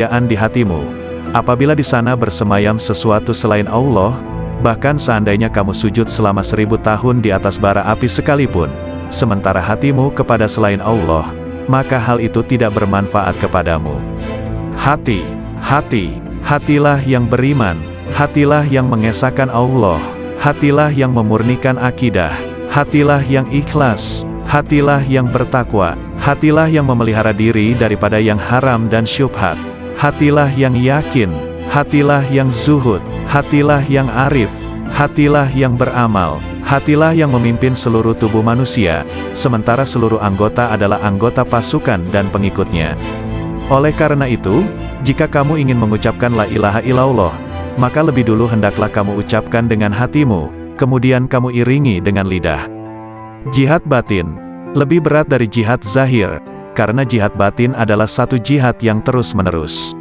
di hatimu. Apabila di sana bersemayam sesuatu selain Allah, bahkan seandainya kamu sujud selama 1000 tahun di atas bara api sekalipun, sementara hatimu kepada selain Allah, maka hal itu tidak bermanfaat kepadamu. Hatilah yang beriman, hatilah yang mengesahkan Allah, hatilah yang memurnikan akidah, hatilah yang ikhlas, hatilah yang bertakwa, hatilah yang memelihara diri daripada yang haram dan syubhat, hatilah yang yakin, hatilah yang zuhud, hatilah yang arif, hatilah yang beramal, hatilah yang memimpin seluruh tubuh manusia, sementara seluruh anggota adalah anggota pasukan dan pengikutnya. Oleh karena itu, jika kamu ingin mengucapkan la ilaha illallah, maka lebih dulu hendaklah kamu ucapkan dengan hatimu, kemudian kamu iringi dengan lidah. Jihad batin lebih berat dari jihad zahir, karena jihad batin adalah satu jihad yang terus-menerus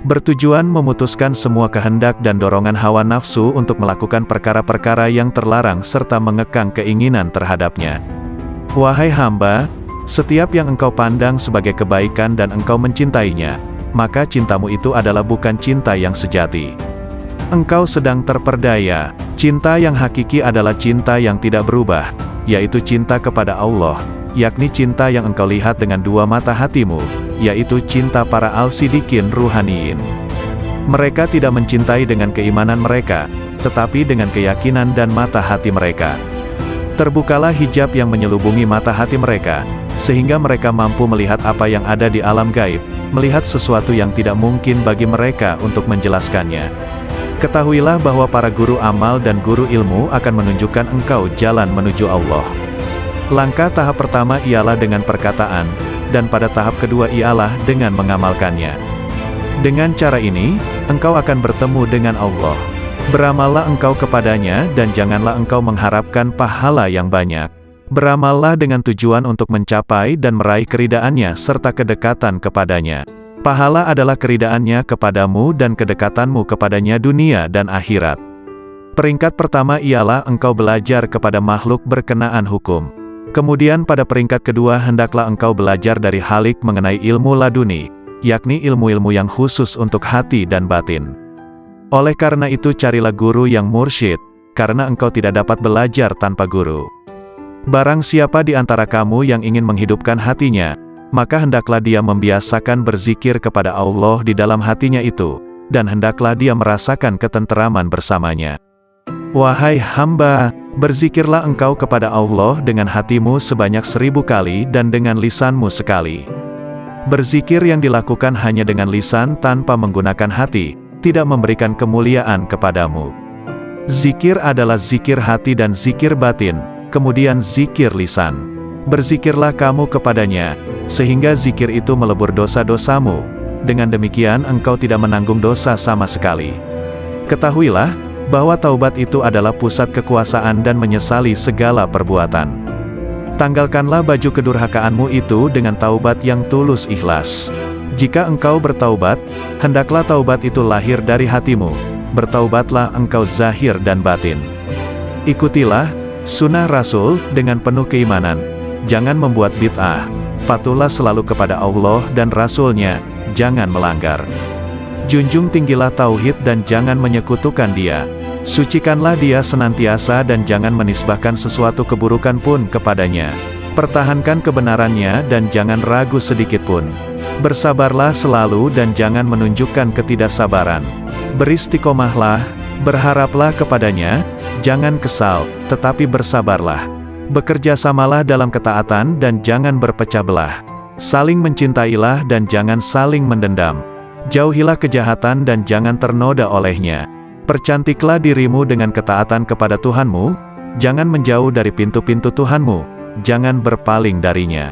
bertujuan memutuskan semua kehendak dan dorongan hawa nafsu untuk melakukan perkara-perkara yang terlarang serta mengekang keinginan terhadapnya. Wahai hamba, setiap yang engkau pandang sebagai kebaikan dan engkau mencintainya, maka cintamu itu adalah bukan cinta yang sejati. Engkau sedang terperdaya. Cinta yang hakiki adalah cinta yang tidak berubah, yaitu cinta kepada Allah, yakni cinta yang engkau lihat dengan dua mata hatimu, yaitu cinta para al-sidikin ruhaniyin. Mereka tidak mencintai dengan keimanan mereka, tetapi dengan keyakinan dan mata hati mereka. Terbukalah hijab yang menyelubungi mata hati mereka, sehingga mereka mampu melihat apa yang ada di alam gaib, melihat sesuatu yang tidak mungkin bagi mereka untuk menjelaskannya. Ketahuilah bahwa para guru amal dan guru ilmu akan menunjukkan engkau jalan menuju Allah. Langkah tahap pertama ialah dengan perkataan, dan pada tahap kedua ialah dengan mengamalkannya. Dengan cara ini, engkau akan bertemu dengan Allah. Beramallah engkau kepadanya dan janganlah engkau mengharapkan pahala yang banyak. Beramallah dengan tujuan untuk mencapai dan meraih keridaannya serta kedekatan kepadanya. Pahala adalah keridaannya kepadamu dan kedekatanmu kepadanya dunia dan akhirat. Peringkat pertama ialah engkau belajar kepada makhluk berkenaan hukum. Kemudian pada peringkat kedua hendaklah engkau belajar dari Halik mengenai ilmu laduni, yakni ilmu-ilmu yang khusus untuk hati dan batin. Oleh karena itu carilah guru yang mursyid, karena engkau tidak dapat belajar tanpa guru. Barang siapa di antara kamu yang ingin menghidupkan hatinya, maka hendaklah dia membiasakan berzikir kepada Allah di dalam hatinya itu, dan hendaklah dia merasakan ketenteraman bersamanya. Wahai hamba, berzikirlah engkau kepada Allah dengan hatimu sebanyak 1000 kali dan dengan lisanmu sekali. Berzikir yang dilakukan hanya dengan lisan tanpa menggunakan hati, tidak memberikan kemuliaan kepadamu. Zikir adalah zikir hati dan zikir batin, kemudian zikir lisan. Berzikirlah kamu kepadanya, sehingga zikir itu melebur dosa-dosamu. Dengan demikian engkau tidak menanggung dosa sama sekali. Ketahuilah bahwa taubat itu adalah pusat kekuasaan dan menyesali segala perbuatan. Tanggalkanlah baju kedurhakaanmu itu dengan taubat yang tulus ikhlas. Jika engkau bertaubat, hendaklah taubat itu lahir dari hatimu. Bertaubatlah engkau zahir dan batin. Ikutilah sunnah Rasul dengan penuh keimanan. Jangan membuat bid'ah. Patuhlah selalu kepada Allah dan Rasul-Nya, jangan melanggar. Junjung tinggilah tauhid dan jangan menyekutukan Dia. Sucikanlah Dia senantiasa dan jangan menisbahkan sesuatu keburukan pun kepadanya. Pertahankan kebenarannya dan jangan ragu sedikitpun. Bersabarlah selalu dan jangan menunjukkan ketidaksabaran. Beristiqomahlah, berharaplah kepadanya, jangan kesal, tetapi bersabarlah. Bekerjasamalah dalam ketaatan dan jangan berpecah belah. Saling mencintailah dan jangan saling mendendam. Jauhilah kejahatan dan jangan ternoda olehnya. Percantiklah dirimu dengan ketaatan kepada Tuhanmu, jangan menjauh dari pintu-pintu Tuhanmu, jangan berpaling darinya.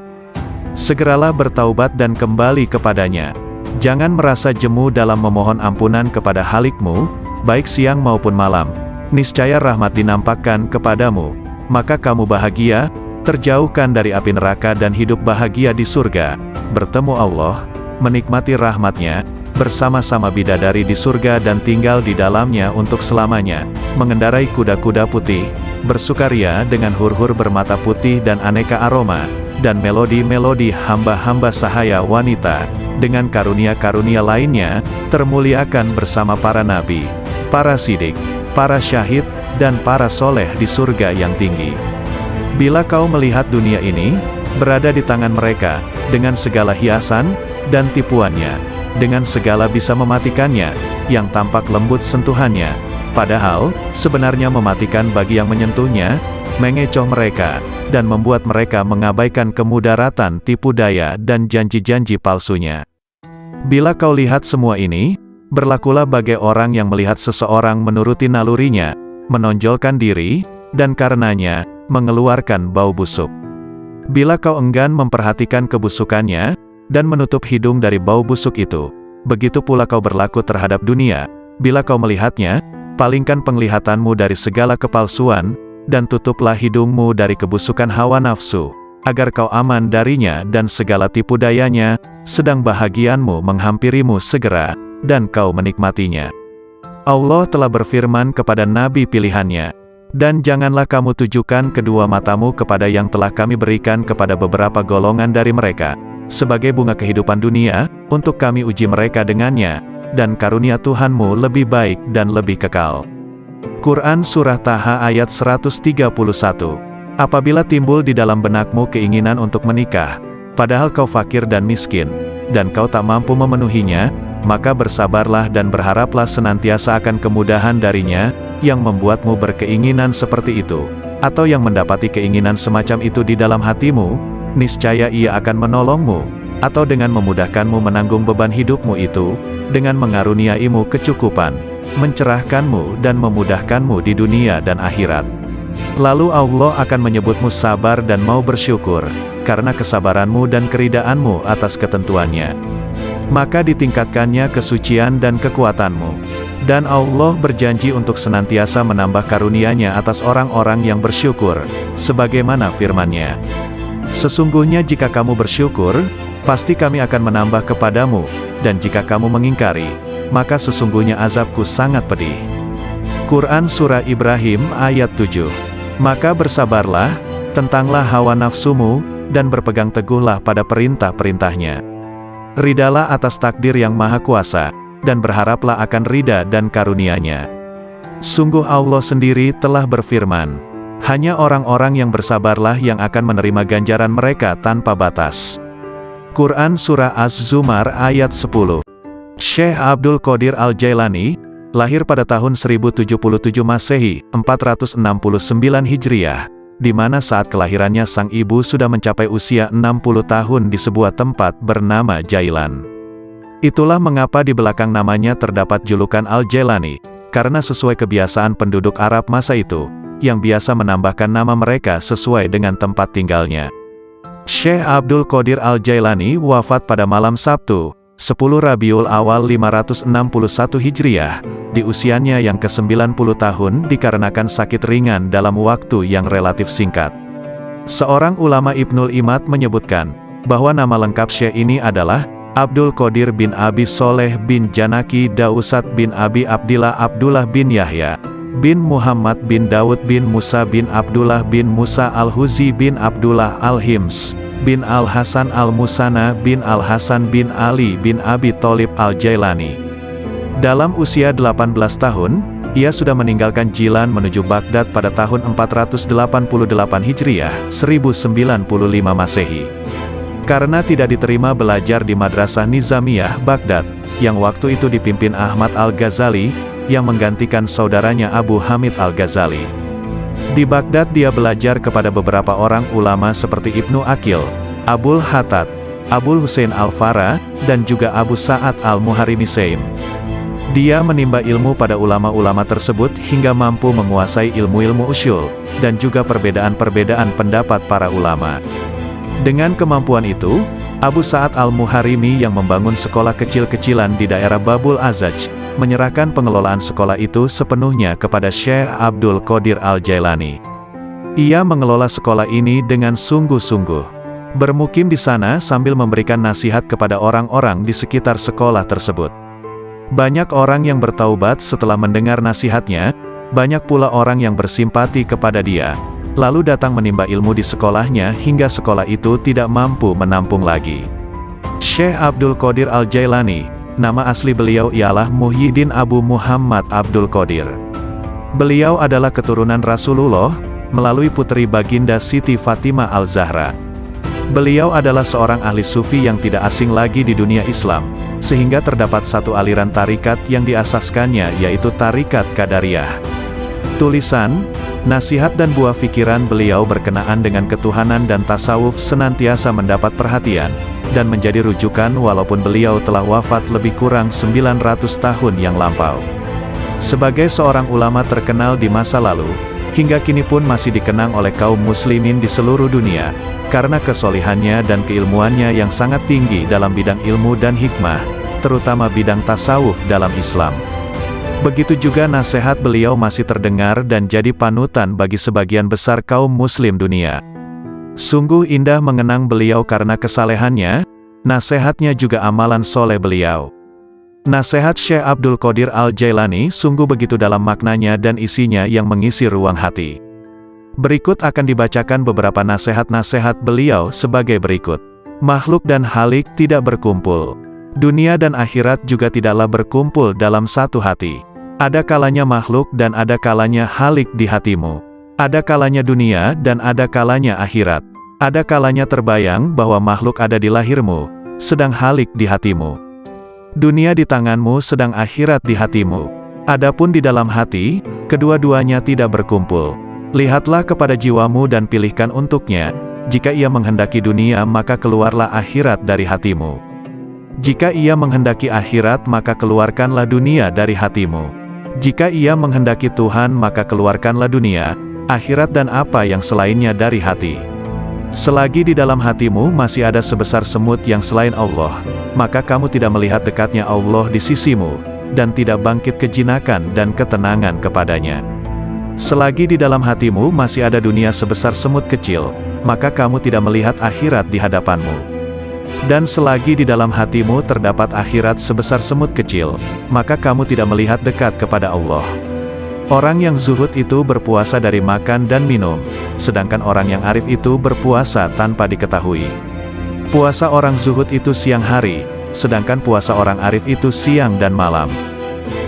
Segeralah bertaubat dan kembali kepadanya. Jangan merasa jemu dalam memohon ampunan kepada Halikmu, baik siang maupun malam. Niscaya rahmat dinampakkan kepadamu, maka kamu bahagia, terjauhkan dari api neraka dan hidup bahagia di surga, bertemu Allah, menikmati rahmatnya, bersama-sama bidadari di surga dan tinggal di dalamnya untuk selamanya, mengendarai kuda-kuda putih, bersukaria dengan hur-hur bermata putih dan aneka aroma, dan melodi-melodi hamba-hamba sahaya wanita, dengan karunia-karunia lainnya, termuliakan bersama para nabi, para sidik, para syahid, dan para soleh di surga yang tinggi. Bila kau melihat dunia ini, berada di tangan mereka, dengan segala hiasan, dan tipuannya, dengan segala bisa mematikannya, yang tampak lembut sentuhannya, padahal, sebenarnya mematikan bagi yang menyentuhnya, mengecoh mereka, dan membuat mereka mengabaikan kemudaratan tipu daya dan janji-janji palsunya. Bila kau lihat semua ini, berlakulah bagai orang yang melihat seseorang menuruti nalurinya, menonjolkan diri, dan karenanya, mengeluarkan bau busuk. Bila kau enggan memperhatikan kebusukannya, dan menutup hidung dari bau busuk itu, begitu pula kau berlaku terhadap dunia. Bila kau melihatnya, palingkan penglihatanmu dari segala kepalsuan, dan tutuplah hidungmu dari kebusukan hawa nafsu, agar kau aman darinya dan segala tipu dayanya, sedang bahagianmu menghampirimu segera, dan kau menikmatinya. Allah telah berfirman kepada nabi pilihannya, dan janganlah kamu tujukan kedua matamu kepada yang telah kami berikan kepada beberapa golongan dari mereka, sebagai bunga kehidupan dunia, untuk kami uji mereka dengannya, dan karunia Tuhanmu lebih baik dan lebih kekal. Quran Surah Taha ayat 131. Apabila timbul di dalam benakmu keinginan untuk menikah, padahal kau fakir dan miskin, dan kau tak mampu memenuhinya, maka bersabarlah dan berharaplah senantiasa akan kemudahan darinya, yang membuatmu berkeinginan seperti itu, atau yang mendapati keinginan semacam itu di dalam hatimu, niscaya ia akan menolongmu, atau dengan memudahkanmu menanggung beban hidupmu itu, dengan mengaruniaimu kecukupan, mencerahkanmu dan memudahkanmu di dunia dan akhirat. Lalu Allah akan menyebutmu sabar dan mau bersyukur, karena kesabaranmu dan keridaanmu atas ketentuannya. Maka ditingkatkannya kesucian dan kekuatanmu. Dan Allah berjanji untuk senantiasa menambah karunia-Nya atas orang-orang yang bersyukur, sebagaimana firman-Nya. Sesungguhnya jika kamu bersyukur, pasti kami akan menambah kepadamu, dan jika kamu mengingkari, maka sesungguhnya azabku sangat pedih. Quran Surah Ibrahim ayat 7. Maka bersabarlah, tentanglah hawa nafsumu, dan berpegang teguhlah pada perintah-perintahnya. Ridalah atas takdir yang maha kuasa, dan berharaplah akan rida dan karunia-Nya. Sungguh Allah sendiri telah berfirman, hanya orang-orang yang bersabarlah yang akan menerima ganjaran mereka tanpa batas. Quran Surah Az-Zumar ayat 10. Syekh Abdul Qadir Al-Jailani, lahir pada tahun 1077 Masehi, 469 Hijriah, di mana saat kelahirannya sang ibu sudah mencapai usia 60 tahun di sebuah tempat bernama Jailan. Itulah mengapa di belakang namanya terdapat julukan Al-Jailani, karena sesuai kebiasaan penduduk Arab masa itu, yang biasa menambahkan nama mereka sesuai dengan tempat tinggalnya. Syekh Abdul Qadir Al-Jailani wafat pada malam Sabtu, 10 Rabiul Awal 561 Hijriah, di usianya yang ke-90 tahun dikarenakan sakit ringan dalam waktu yang relatif singkat. Seorang ulama Ibnul Imad menyebutkan, bahwa nama lengkap Syekh ini adalah, Abdul Qadir bin Abi Soleh bin Janaki Dausat bin Abi Abdillah Abdullah bin Yahya, bin Muhammad bin Daud bin Musa bin Abdullah bin Musa Al-Huzi bin Abdullah Al-Hims, bin Al-Hasan Al-Musana bin Al-Hasan bin Ali bin Abi Tholib Al-Jailani. Dalam usia 18 tahun, ia sudah meninggalkan Jilan menuju Baghdad pada tahun 488 Hijriah, 1095 Masehi. Karena tidak diterima belajar di Madrasah Nizamiyah Baghdad, yang waktu itu dipimpin Ahmad Al-Ghazali, yang menggantikan saudaranya Abu Hamid Al-Ghazali. Di Baghdad dia belajar kepada beberapa orang ulama seperti Ibnu Aqil, Abul Hattad, Abul Husain Al-Farah, dan juga Abu Sa'ad Al-Muharrimisaim. Dia menimba ilmu pada ulama-ulama tersebut hingga mampu menguasai ilmu-ilmu usyul, dan juga perbedaan-perbedaan pendapat para ulama. Dengan kemampuan itu, Abu Sa'ad Al-Muharrimi yang membangun sekolah kecil-kecilan di daerah Babul Azaj, menyerahkan pengelolaan sekolah itu sepenuhnya kepada Syekh Abdul Qadir Al-Jailani. Ia mengelola sekolah ini dengan sungguh-sungguh, bermukim di sana sambil memberikan nasihat kepada orang-orang di sekitar sekolah tersebut. Banyak orang yang bertaubat setelah mendengar nasihatnya, banyak pula orang yang bersimpati kepada dia, lalu datang menimba ilmu di sekolahnya hingga sekolah itu tidak mampu menampung lagi. Syekh Abdul Qadir Al-Jailani, nama asli beliau ialah Muhyiddin Abu Muhammad Abdul Qadir. Beliau adalah keturunan Rasulullah, melalui putri baginda Siti Fatimah Al-Zahra. Beliau adalah seorang ahli sufi yang tidak asing lagi di dunia Islam, sehingga terdapat satu aliran tarikat yang diasaskannya yaitu Tarikat Qadariyah. Tulisan, nasihat dan buah pikiran beliau berkenaan dengan ketuhanan dan tasawuf senantiasa mendapat perhatian, dan menjadi rujukan walaupun beliau telah wafat lebih kurang 900 tahun yang lampau. Sebagai seorang ulama terkenal di masa lalu, hingga kini pun masih dikenang oleh kaum muslimin di seluruh dunia, karena kesolihannya dan keilmuannya yang sangat tinggi dalam bidang ilmu dan hikmah, terutama bidang tasawuf dalam Islam. Begitu juga nasihat beliau masih terdengar dan jadi panutan bagi sebagian besar kaum muslim dunia. Sungguh indah mengenang beliau karena kesalehannya, nasihatnya juga amalan soleh beliau. Nasihat Syekh Abdul Qadir Al-Jailani sungguh begitu dalam maknanya dan isinya yang mengisi ruang hati. Berikut akan dibacakan beberapa nasihat-nasihat beliau sebagai berikut. Makhluk dan halik tidak berkumpul. Dunia dan akhirat juga tidaklah berkumpul dalam satu hati. Ada kalanya makhluk dan ada kalanya halik di hatimu. Ada kalanya dunia dan ada kalanya akhirat. Ada kalanya terbayang bahwa makhluk ada di lahirmu, sedang halik di hatimu. Dunia di tanganmu sedang akhirat di hatimu. Adapun di dalam hati, kedua-duanya tidak berkumpul. Lihatlah kepada jiwamu dan pilihkan untuknya. Jika ia menghendaki dunia maka keluarlah akhirat dari hatimu. Jika ia menghendaki akhirat maka keluarkanlah dunia dari hatimu. Jika ia menghendaki Tuhan maka keluarkanlah dunia, akhirat dan apa yang selainnya dari hati. Selagi di dalam hatimu masih ada sebesar semut yang selain Allah, maka kamu tidak melihat dekatnya Allah di sisimu, dan tidak bangkit kejinakan dan ketenangan kepadanya. Selagi di dalam hatimu masih ada dunia sebesar semut kecil, maka kamu tidak melihat akhirat di hadapanmu. Dan selagi di dalam hatimu terdapat akhirat sebesar semut kecil, maka kamu tidak melihat dekat kepada Allah. Orang yang zuhud itu berpuasa dari makan dan minum, sedangkan orang yang arif itu berpuasa tanpa diketahui. Puasa orang zuhud itu siang hari, sedangkan puasa orang arif itu siang dan malam.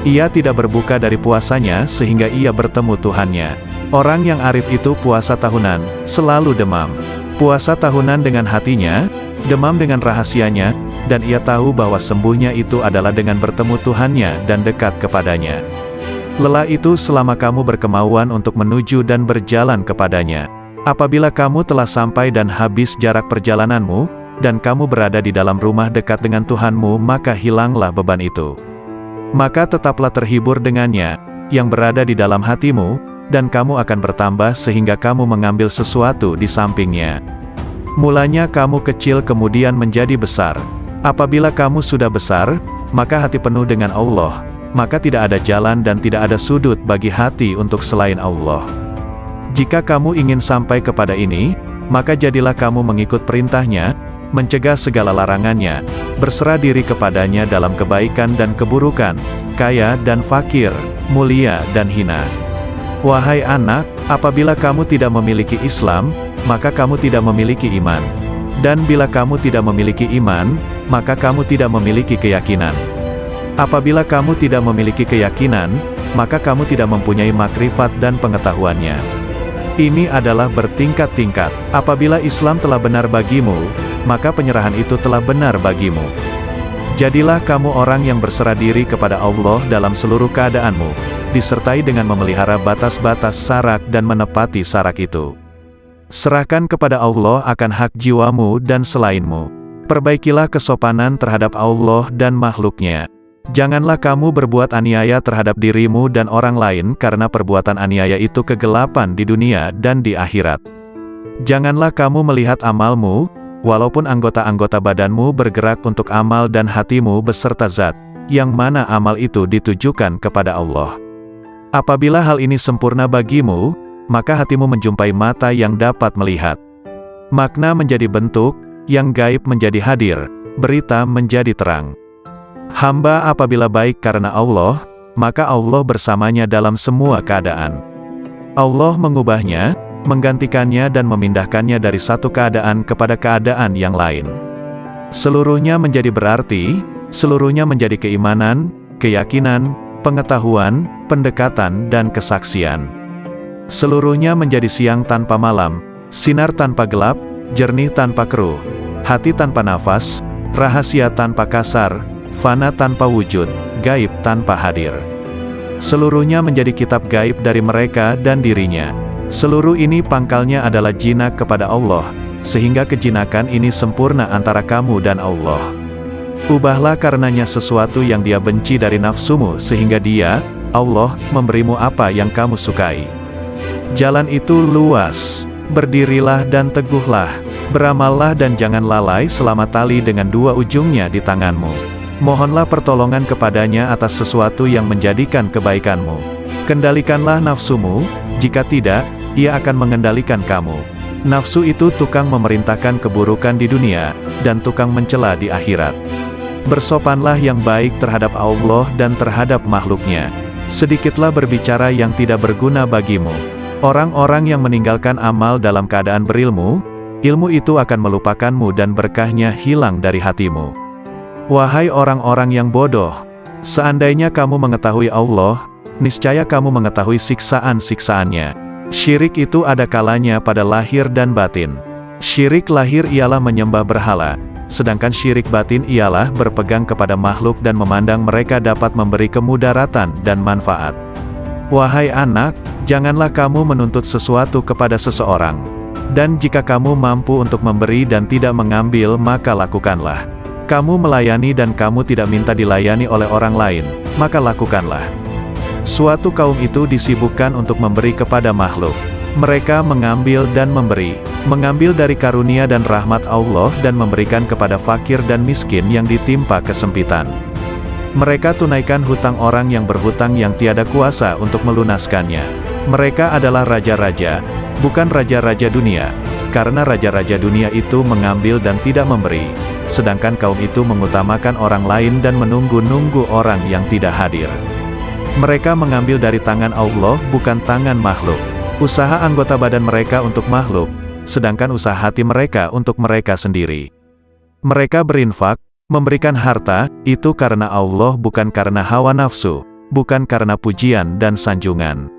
Ia tidak berbuka dari puasanya sehingga ia bertemu Tuhannya. Orang yang arif itu puasa tahunan, selalu demam. Puasa tahunan dengan hatinya, demam dengan rahasianya, dan ia tahu bahwa sembuhnya itu adalah dengan bertemu Tuhannya dan dekat kepadanya. Lelah itu selama kamu berkemauan untuk menuju dan berjalan kepadanya. Apabila kamu telah sampai dan habis jarak perjalananmu, dan kamu berada di dalam rumah dekat dengan Tuhanmu, maka hilanglah beban itu. Maka tetaplah terhibur dengannya, yang berada di dalam hatimu, dan kamu akan bertambah sehingga kamu mengambil sesuatu di sampingnya. Mulanya kamu kecil kemudian menjadi besar. Apabila kamu sudah besar, maka hati penuh dengan Allah, maka tidak ada jalan dan tidak ada sudut bagi hati untuk selain Allah. Jika kamu ingin sampai kepada ini, maka jadilah kamu mengikut perintahnya, mencegah segala larangannya, berserah diri kepadanya dalam kebaikan dan keburukan, kaya dan fakir, mulia dan hina. Wahai anak, apabila kamu tidak memiliki Islam, maka kamu tidak memiliki iman. Dan bila kamu tidak memiliki iman, maka kamu tidak memiliki keyakinan. Apabila kamu tidak memiliki keyakinan, maka kamu tidak mempunyai makrifat dan pengetahuannya. Ini adalah bertingkat-tingkat. Apabila Islam telah benar bagimu, maka penyerahan itu telah benar bagimu. Jadilah kamu orang yang berserah diri kepada Allah dalam seluruh keadaanmu, disertai dengan memelihara batas-batas syarak dan menepati syarak itu. Serahkan kepada Allah akan hak jiwamu dan selainmu. Perbaikilah kesopanan terhadap Allah dan makhluknya. Janganlah kamu berbuat aniaya terhadap dirimu dan orang lain karena perbuatan aniaya itu kegelapan di dunia dan di akhirat. Janganlah kamu melihat amalmu, walaupun anggota-anggota badanmu bergerak untuk amal dan hatimu beserta zat, yang mana amal itu ditujukan kepada Allah. Apabila hal ini sempurna bagimu, maka hatimu menjumpai mata yang dapat melihat. Makna menjadi bentuk, yang gaib menjadi hadir, berita menjadi terang. Hamba apabila baik karena Allah, maka Allah bersamanya dalam semua keadaan. Allah mengubahnya, menggantikannya dan memindahkannya dari satu keadaan kepada keadaan yang lain. Seluruhnya menjadi berarti, seluruhnya menjadi keimanan, keyakinan, pengetahuan, pendekatan dan kesaksian. Seluruhnya menjadi siang tanpa malam, sinar tanpa gelap, jernih tanpa keruh, hati tanpa nafas, rahasia tanpa kasar, fana tanpa wujud, gaib tanpa hadir. Seluruhnya menjadi kitab gaib dari mereka dan dirinya. Seluruh ini pangkalnya adalah jinak kepada Allah, sehingga kejinakan ini sempurna antara kamu dan Allah. Ubahlah karenanya sesuatu yang dia benci dari nafsumu sehingga dia, Allah, memberimu apa yang kamu sukai. Jalan itu luas. Berdirilah dan teguhlah. Beramallah dan jangan lalai selama tali dengan dua ujungnya di tanganmu. Mohonlah pertolongan kepadanya atas sesuatu yang menjadikan kebaikanmu. Kendalikanlah nafsumu, jika tidak, ia akan mengendalikan kamu. Nafsu itu tukang memerintahkan keburukan di dunia, dan tukang mencela di akhirat. Bersopanlah yang baik terhadap Allah dan terhadap makhluknya. Sedikitlah berbicara yang tidak berguna bagimu. Orang-orang yang meninggalkan amal dalam keadaan berilmu, ilmu itu akan melupakanmu dan berkahnya hilang dari hatimu. Wahai orang-orang yang bodoh, seandainya kamu mengetahui Allah, niscaya kamu mengetahui siksaan-siksaannya. Syirik itu ada kalanya pada lahir dan batin. Syirik lahir ialah menyembah berhala, sedangkan syirik batin ialah berpegang kepada makhluk dan memandang mereka dapat memberi kemudaratan dan manfaat. Wahai anak, janganlah kamu menuntut sesuatu kepada seseorang. Dan jika kamu mampu untuk memberi dan tidak mengambil, maka lakukanlah. Kamu melayani dan kamu tidak minta dilayani oleh orang lain, maka lakukanlah. Suatu kaum itu disibukkan untuk memberi kepada makhluk. Mereka mengambil dan memberi, mengambil dari karunia dan rahmat Allah dan memberikan kepada fakir dan miskin yang ditimpa kesempitan. Mereka tunaikan hutang orang yang berhutang yang tiada kuasa untuk melunaskannya. Mereka adalah raja-raja, bukan raja-raja dunia, karena raja-raja dunia itu mengambil dan tidak memberi, sedangkan kaum itu mengutamakan orang lain dan menunggu-nunggu orang yang tidak hadir. Mereka mengambil dari tangan Allah bukan tangan makhluk. Usaha anggota badan mereka untuk makhluk, sedangkan usaha hati mereka untuk mereka sendiri. Mereka berinfak, memberikan harta, itu karena Allah bukan karena hawa nafsu, bukan karena pujian dan sanjungan.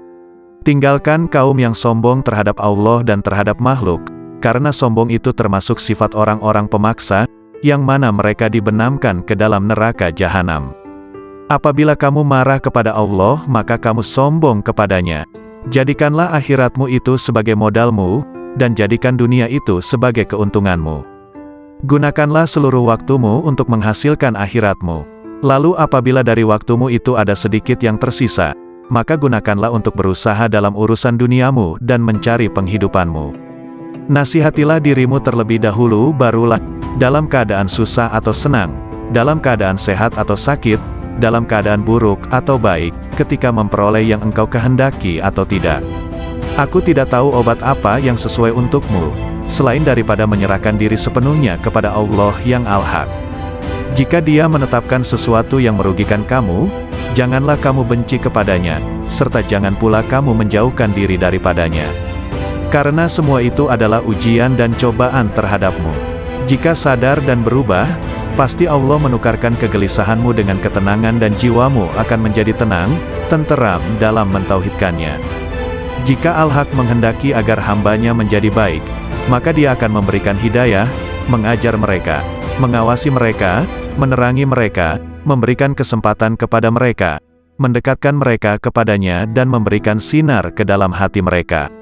Tinggalkan kaum yang sombong terhadap Allah dan terhadap makhluk, karena sombong itu termasuk sifat orang-orang pemaksa, yang mana mereka dibenamkan ke dalam neraka jahanam. Apabila kamu marah kepada Allah, maka kamu sombong kepadanya. Jadikanlah akhiratmu itu sebagai modalmu, dan jadikan dunia itu sebagai keuntunganmu. Gunakanlah seluruh waktumu untuk menghasilkan akhiratmu. Lalu apabila dari waktumu itu ada sedikit yang tersisa, maka gunakanlah untuk berusaha dalam urusan duniamu dan mencari penghidupanmu. Nasihatilah dirimu terlebih dahulu, barulah dalam keadaan susah atau senang, dalam keadaan sehat atau sakit, dalam keadaan buruk atau baik, ketika memperoleh yang engkau kehendaki atau tidak. Aku tidak tahu obat apa yang sesuai untukmu, selain daripada menyerahkan diri sepenuhnya kepada Allah yang Al-Haq. Jika Dia menetapkan sesuatu yang merugikan kamu, janganlah kamu benci kepadanya, serta jangan pula kamu menjauhkan diri daripadanya. Karena semua itu adalah ujian dan cobaan terhadapmu. Jika sadar dan berubah, pasti Allah menukarkan kegelisahanmu dengan ketenangan dan jiwamu akan menjadi tenang, tenteram dalam mentauhidkannya. Jika Al-Haq menghendaki agar hambanya menjadi baik, maka Dia akan memberikan hidayah, mengajar mereka, mengawasi mereka, menerangi mereka, memberikan kesempatan kepada mereka, mendekatkan mereka kepadanya dan memberikan sinar ke dalam hati mereka.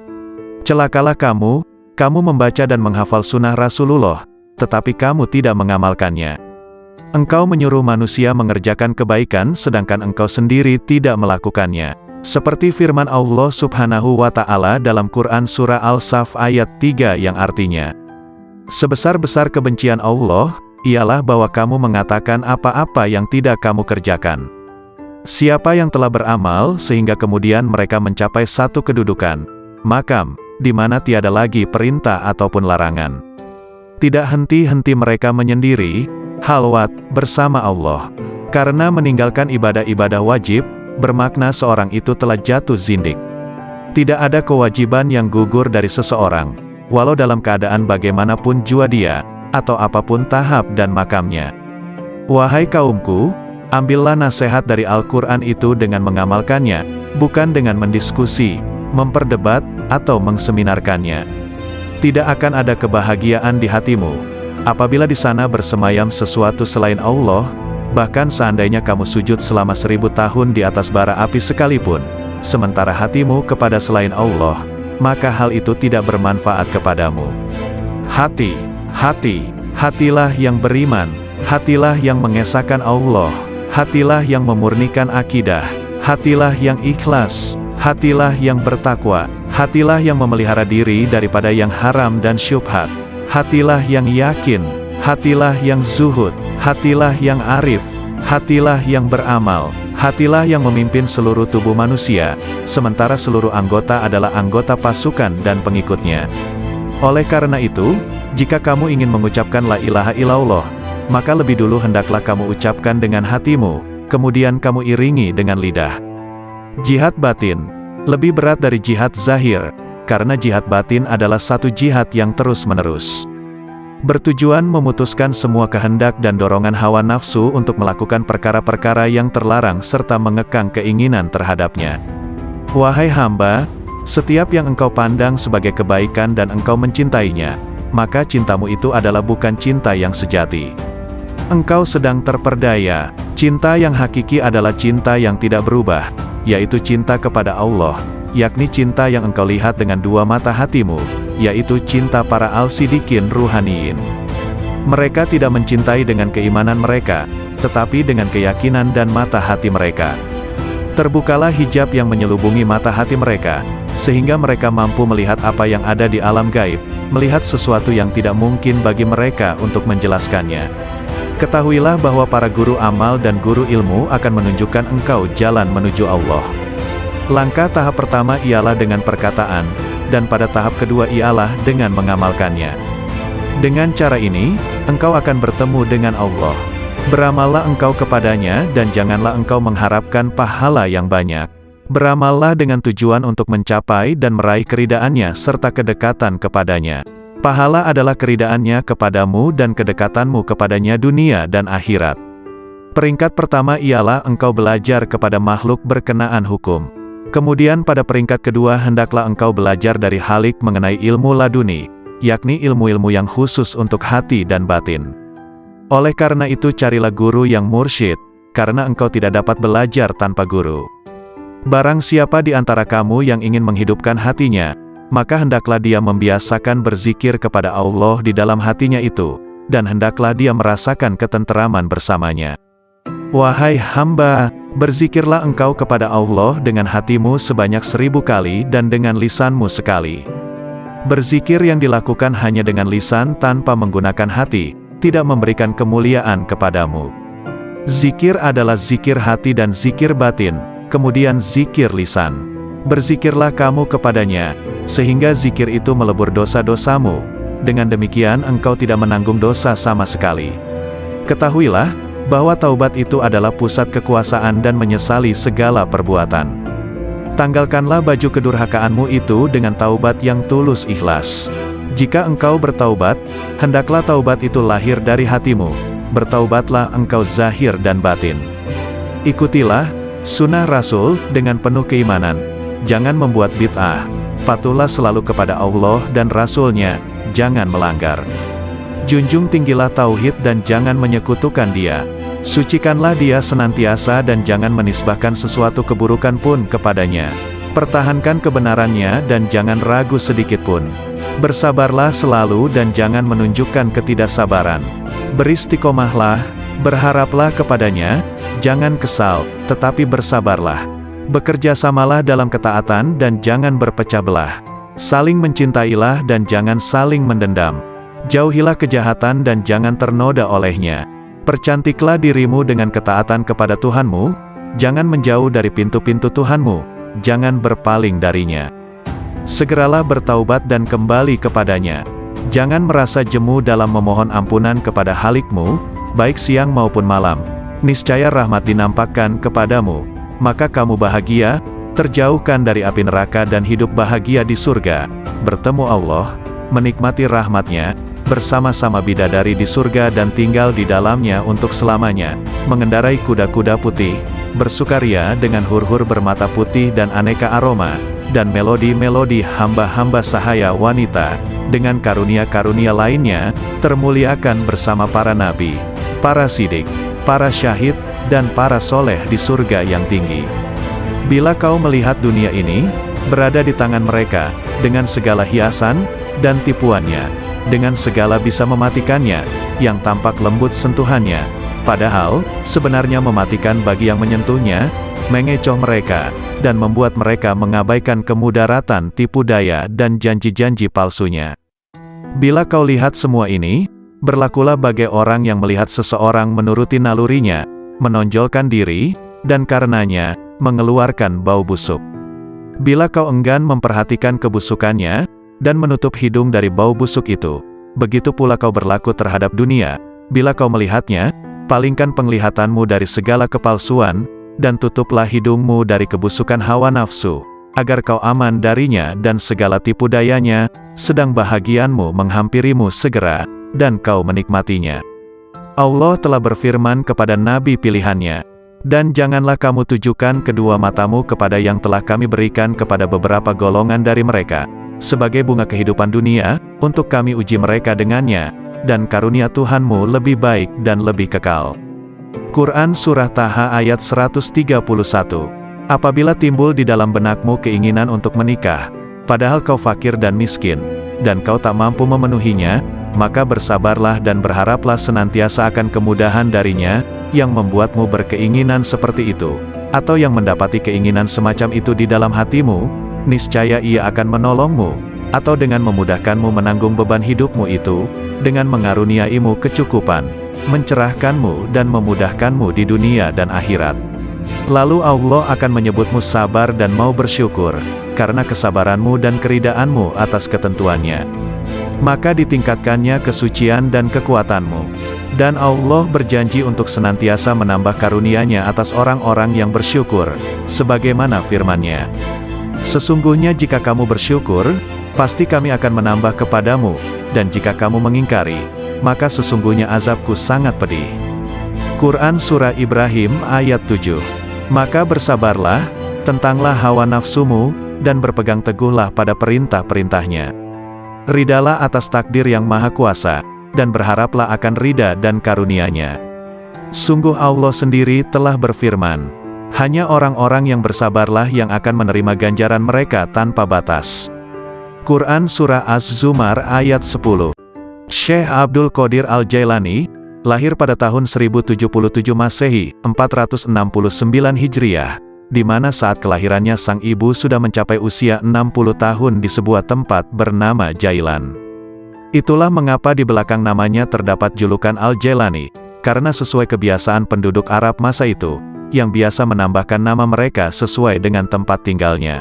Celakalah kamu membaca dan menghafal sunnah Rasulullah, tetapi kamu tidak mengamalkannya. Engkau menyuruh manusia mengerjakan kebaikan sedangkan engkau sendiri tidak melakukannya. Seperti firman Allah Subhanahu wa Ta'ala dalam Quran Surah Al-Saf ayat 3 yang artinya, sebesar-besar kebencian Allah, ialah bahwa kamu mengatakan apa-apa yang tidak kamu kerjakan. Siapa yang telah beramal sehingga kemudian mereka mencapai satu kedudukan, makam, di mana tiada lagi perintah ataupun larangan. Tidak henti-henti mereka menyendiri, halwat, bersama Allah. Karena meninggalkan ibadah-ibadah wajib, bermakna seorang itu telah jatuh zindik. Tidak ada kewajiban yang gugur dari seseorang, walau dalam keadaan bagaimanapun jua dia, atau apapun tahap dan makamnya. Wahai kaumku, ambillah nasihat dari Al-Quran itu dengan mengamalkannya, bukan dengan mendiskusi, memperdebat, atau mengseminarkannya. Tidak akan ada kebahagiaan di hatimu, apabila di sana bersemayam sesuatu selain Allah, bahkan seandainya kamu sujud selama 1000 tahun di atas bara api sekalipun, sementara hatimu kepada selain Allah, maka hal itu tidak bermanfaat kepadamu. Hatilah yang beriman, hatilah yang mengesahkan Allah, hatilah yang memurnikan akidah, hatilah yang ikhlas, hatilah yang bertakwa, hatilah yang memelihara diri daripada yang haram dan syubhat, hatilah yang yakin, hatilah yang zuhud, hatilah yang arif, hatilah yang beramal, hatilah yang memimpin seluruh tubuh manusia, sementara seluruh anggota adalah anggota pasukan dan pengikutnya. Oleh karena itu, jika kamu ingin mengucapkan la ilaha illallah, maka lebih dulu hendaklah kamu ucapkan dengan hatimu, kemudian kamu iringi dengan lidah. Jihad batin lebih berat dari jihad zahir, karena jihad batin adalah satu jihad yang terus-menerus, bertujuan memutuskan semua kehendak dan dorongan hawa nafsu untuk melakukan perkara-perkara yang terlarang serta mengekang keinginan terhadapnya. Wahai hamba, setiap yang engkau pandang sebagai kebaikan dan engkau mencintainya, maka cintamu itu adalah bukan cinta yang sejati. Engkau sedang terperdaya. Cinta yang hakiki adalah cinta yang tidak berubah, yaitu cinta kepada Allah, yakni cinta yang engkau lihat dengan dua mata hatimu, yaitu cinta para al-sidikin ruhaniyin. Mereka tidak mencintai dengan keimanan mereka, tetapi dengan keyakinan dan mata hati mereka. Terbukalah hijab yang menyelubungi mata hati mereka, sehingga mereka mampu melihat apa yang ada di alam gaib, melihat sesuatu yang tidak mungkin bagi mereka untuk menjelaskannya. Ketahuilah bahwa para guru amal dan guru ilmu akan menunjukkan engkau jalan menuju Allah. Langkah tahap pertama ialah dengan perkataan, dan pada tahap kedua ialah dengan mengamalkannya. Dengan cara ini, engkau akan bertemu dengan Allah. Beramallah engkau kepadanya dan janganlah engkau mengharapkan pahala yang banyak. Beramallah dengan tujuan untuk mencapai dan meraih keridaannya serta kedekatan kepadanya. Pahala adalah keridaannya kepadamu dan kedekatanmu kepadanya dunia dan akhirat. Peringkat pertama ialah engkau belajar kepada makhluk berkenaan hukum. Kemudian pada peringkat kedua hendaklah engkau belajar dari Halik mengenai ilmu laduni, yakni ilmu-ilmu yang khusus untuk hati dan batin. Oleh karena itu carilah guru yang mursyid, karena engkau tidak dapat belajar tanpa guru. Barang siapa di antara kamu yang ingin menghidupkan hatinya, maka hendaklah dia membiasakan berzikir kepada Allah di dalam hatinya itu, dan hendaklah dia merasakan ketenteraman bersamanya. Wahai hamba, berzikirlah engkau kepada Allah dengan hatimu sebanyak 1000 kali dan dengan lisanmu sekali. Berzikir yang dilakukan hanya dengan lisan tanpa menggunakan hati, tidak memberikan kemuliaan kepadamu. Zikir adalah zikir hati dan zikir batin, kemudian zikir lisan. Berzikirlah kamu kepadanya, sehingga zikir itu melebur dosa-dosamu. Dengan demikian engkau tidak menanggung dosa sama sekali. Ketahuilah, bahwa taubat itu adalah pusat kekuasaan dan menyesali segala perbuatan. Tanggalkanlah baju kedurhakaanmu itu dengan taubat yang tulus ikhlas. Jika engkau bertaubat, hendaklah taubat itu lahir dari hatimu. Bertaubatlah engkau zahir dan batin. Ikutilah sunnah Rasul dengan penuh keimanan. Jangan membuat bid'ah. Patuhlah selalu kepada Allah dan Rasul-Nya, jangan melanggar. Junjung tinggilah tauhid dan jangan menyekutukan Dia. Sucikanlah Dia senantiasa dan jangan menisbahkan sesuatu keburukan pun kepadanya. Pertahankan kebenarannya dan jangan ragu sedikit pun. Bersabarlah selalu dan jangan menunjukkan ketidaksabaran. Beristiqomahlah, berharaplah kepadanya, jangan kesal, tetapi bersabarlah. Bekerjasamalah dalam ketaatan dan jangan berpecah belah. Saling mencintailah dan jangan saling mendendam. Jauhilah kejahatan dan jangan ternoda olehnya. Percantiklah dirimu dengan ketaatan kepada Tuhanmu, jangan menjauh dari pintu-pintu Tuhanmu, jangan berpaling darinya. Segeralah bertaubat dan kembali kepadanya. Jangan merasa jemu dalam memohon ampunan kepada Halikmu, baik siang maupun malam. Niscaya rahmat dinampakkan kepadamu, maka kamu bahagia, terjauhkan dari api neraka dan hidup bahagia di surga, bertemu Allah, menikmati rahmat-Nya, bersama-sama bidadari di surga dan tinggal di dalamnya untuk selamanya, mengendarai kuda-kuda putih, bersukaria dengan hur-hur bermata putih dan aneka aroma, dan melodi-melodi hamba-hamba sahaya wanita, dengan karunia-karunia lainnya, termuliakan bersama para nabi, para sidik, para syahid, dan para soleh di surga yang tinggi. Bila kau melihat dunia ini, berada di tangan mereka, dengan segala hiasan, dan tipuannya, dengan segala bisa mematikannya, yang tampak lembut sentuhannya, padahal, sebenarnya mematikan bagi yang menyentuhnya, mengecoh mereka, dan membuat mereka mengabaikan kemudaratan tipu daya dan janji-janji palsunya. Bila kau lihat semua ini, berlakulah bagai orang yang melihat seseorang menuruti nalurinya, menonjolkan diri, dan karenanya, mengeluarkan bau busuk. Bila kau enggan memperhatikan kebusukannya, dan menutup hidung dari bau busuk itu, begitu pula kau berlaku terhadap dunia. Bila kau melihatnya, palingkan penglihatanmu dari segala kepalsuan, dan tutuplah hidungmu dari kebusukan hawa nafsu, agar kau aman darinya dan segala tipu dayanya, sedang bahagianmu menghampirimu segera, dan kau menikmatinya. Allah telah berfirman kepada nabi pilihannya, dan janganlah kamu tujukan kedua matamu kepada yang telah kami berikan kepada beberapa golongan dari mereka, sebagai bunga kehidupan dunia, untuk kami uji mereka dengannya, dan karunia Tuhanmu lebih baik dan lebih kekal. Quran Surah Taha ayat 131. Apabila timbul di dalam benakmu keinginan untuk menikah, padahal kau fakir dan miskin, dan kau tak mampu memenuhinya, maka bersabarlah dan berharaplah senantiasa akan kemudahan darinya, yang membuatmu berkeinginan seperti itu, atau yang mendapati keinginan semacam itu di dalam hatimu, niscaya Ia akan menolongmu, atau dengan memudahkanmu menanggung beban hidupmu itu, dengan mengaruniaimu kecukupan, mencerahkanmu dan memudahkanmu di dunia dan akhirat. Lalu Allah akan menyebutmu sabar dan mau bersyukur, karena kesabaranmu dan keridaanmu atas ketentuannya. Maka ditingkatkannya kesucian dan kekuatanmu. Dan Allah berjanji untuk senantiasa menambah karunia-Nya atas orang-orang yang bersyukur, sebagaimana firman-Nya. Sesungguhnya jika kamu bersyukur, pasti kami akan menambah kepadamu, dan jika kamu mengingkari, maka sesungguhnya azabku sangat pedih. Quran Surah Ibrahim ayat 7. Maka bersabarlah, tentanglah hawa nafsumu, dan berpegang teguhlah pada perintah-perintahnya. Ridalah atas takdir yang maha kuasa, dan berharaplah akan ridha dan karunia-Nya. Sungguh Allah sendiri telah berfirman, hanya orang-orang yang bersabarlah yang akan menerima ganjaran mereka tanpa batas. Quran Surah Az-Zumar ayat 10. Syekh Abdul Qadir Al-Jailani, lahir pada tahun 1077 Masehi, 469 Hijriah, di mana saat kelahirannya sang ibu sudah mencapai usia 60 tahun di sebuah tempat bernama Jailan. Itulah mengapa di belakang namanya terdapat julukan Al-Jailani, karena sesuai kebiasaan penduduk Arab masa itu, yang biasa menambahkan nama mereka sesuai dengan tempat tinggalnya.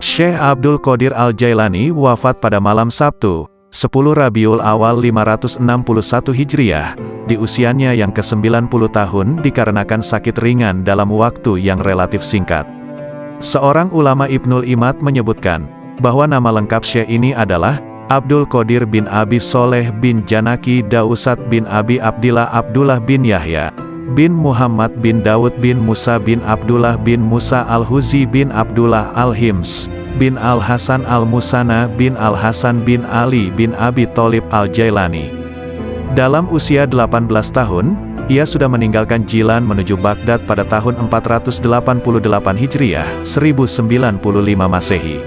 Syekh Abdul Qadir Al-Jailani wafat pada malam Sabtu, 10 Rabiul Awal 561 Hijriah, di usianya yang ke-90 tahun dikarenakan sakit ringan dalam waktu yang relatif singkat. Seorang ulama Ibnul Imad menyebutkan, bahwa nama lengkap Syekh ini adalah Abdul Qadir bin Abi Soleh bin Janaki Dausat bin Abi Abdillah Abdullah bin Yahya, bin Muhammad bin Daud bin Musa bin Abdullah bin Musa Al-Huzi bin Abdullah Al-Hims, bin Al-Hasan Al-Musana bin Al-Hasan bin Ali bin Abi Tholib Al-Jailani. Dalam usia 18 tahun, ia sudah meninggalkan Jilan menuju Baghdad pada tahun 488 Hijriah, 1095 Masehi.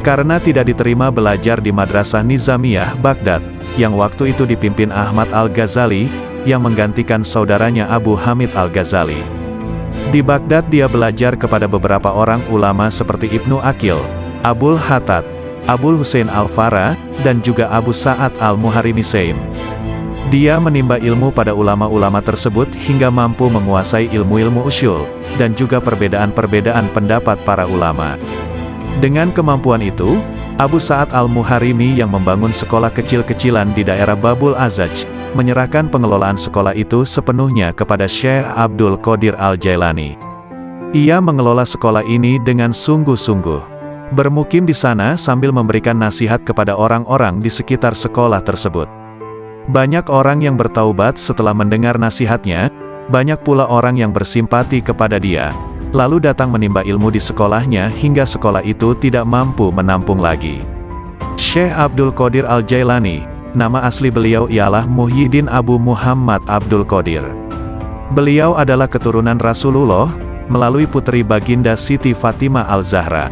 Karena tidak diterima belajar di Madrasah Nizamiyah Baghdad, yang waktu itu dipimpin Ahmad Al-Ghazali, yang menggantikan saudaranya Abu Hamid Al-Ghazali. Di Baghdad dia belajar kepada beberapa orang ulama seperti Ibnu Aqil, Abul Hattad, Abul Husain Al-Farah, dan juga Abu Sa'ad Al-Muharrimisaim. Dia menimba ilmu pada ulama-ulama tersebut hingga mampu menguasai ilmu-ilmu usyul, dan juga perbedaan-perbedaan pendapat para ulama. Dengan kemampuan itu, Abu Sa'ad Al-Muharrimi yang membangun sekolah kecil-kecilan di daerah Babul Azaj, menyerahkan pengelolaan sekolah itu sepenuhnya kepada Syekh Abdul Qadir Al-Jailani. Ia mengelola sekolah ini dengan sungguh-sungguh. Bermukim di sana sambil memberikan nasihat kepada orang-orang di sekitar sekolah tersebut. Banyak orang yang bertaubat setelah mendengar nasihatnya, banyak pula orang yang bersimpati kepada dia, lalu datang menimba ilmu di sekolahnya hingga sekolah itu tidak mampu menampung lagi. Syekh Abdul Qadir Al-Jailani, nama asli beliau ialah Muhyiddin Abu Muhammad Abdul Qadir. Beliau adalah keturunan Rasulullah, melalui putri baginda Siti Fatimah Al-Zahra.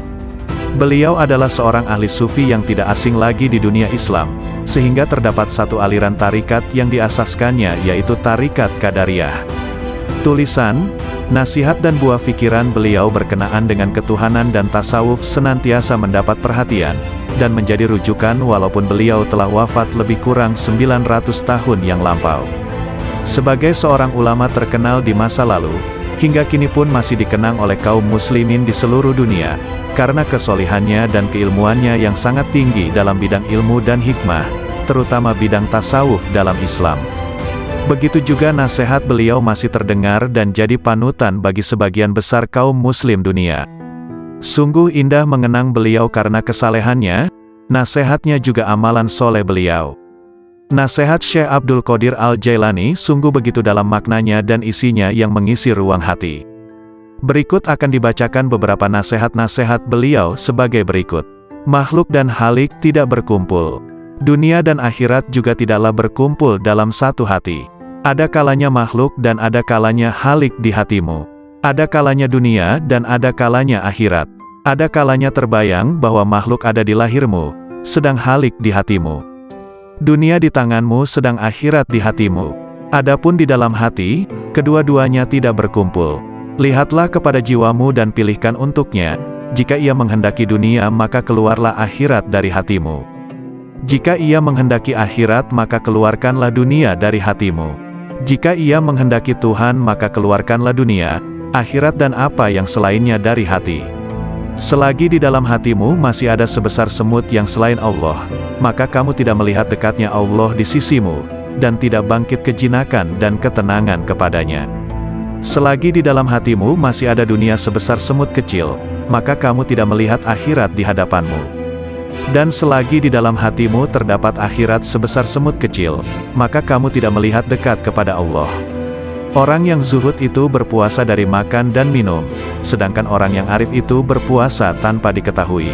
Beliau adalah seorang ahli sufi yang tidak asing lagi di dunia Islam, sehingga terdapat satu aliran tarikat yang diasaskannya yaitu Tarikat Qadariyah. Tulisan, nasihat dan buah pikiran beliau berkenaan dengan ketuhanan dan tasawuf senantiasa mendapat perhatian, dan menjadi rujukan walaupun beliau telah wafat lebih kurang 900 tahun yang lampau. Sebagai seorang ulama terkenal di masa lalu, hingga kini pun masih dikenang oleh kaum muslimin di seluruh dunia, karena kesolihannya dan keilmuannya yang sangat tinggi dalam bidang ilmu dan hikmah, terutama bidang tasawuf dalam Islam. Begitu juga nasihat beliau masih terdengar dan jadi panutan bagi sebagian besar kaum muslim dunia. Sungguh indah mengenang beliau karena kesalehannya, nasihatnya juga amalan soleh beliau. Nasihat Syekh Abdul Qadir Al-Jailani sungguh begitu dalam maknanya dan isinya yang mengisi ruang hati. Berikut akan dibacakan beberapa nasihat-nasihat beliau sebagai berikut. Makhluk dan halik tidak berkumpul. Dunia dan akhirat juga tidaklah berkumpul dalam satu hati. Ada kalanya makhluk dan ada kalanya halik di hatimu. Ada kalanya dunia dan ada kalanya akhirat. Ada kalanya terbayang bahwa makhluk ada di lahirmu, sedang halik di hatimu. Dunia di tanganmu sedang akhirat di hatimu. Adapun di dalam hati, kedua-duanya tidak berkumpul. Lihatlah kepada jiwamu dan pilihkan untuknya. Jika ia menghendaki dunia maka keluarlah akhirat dari hatimu. Jika ia menghendaki akhirat maka keluarkanlah dunia dari hatimu. Jika ia menghendaki Tuhan maka keluarkanlah dunia, akhirat dan apa yang selainnya dari hati. Selagi di dalam hatimu masih ada sebesar semut yang selain Allah, maka kamu tidak melihat dekatnya Allah di sisimu, dan tidak bangkit kejinakan dan ketenangan kepadanya. Selagi di dalam hatimu masih ada dunia sebesar semut kecil, maka kamu tidak melihat akhirat di hadapanmu. Dan selagi di dalam hatimu terdapat akhirat sebesar semut kecil, maka kamu tidak melihat dekat kepada Allah. Orang yang zuhud itu berpuasa dari makan dan minum, sedangkan orang yang arif itu berpuasa tanpa diketahui.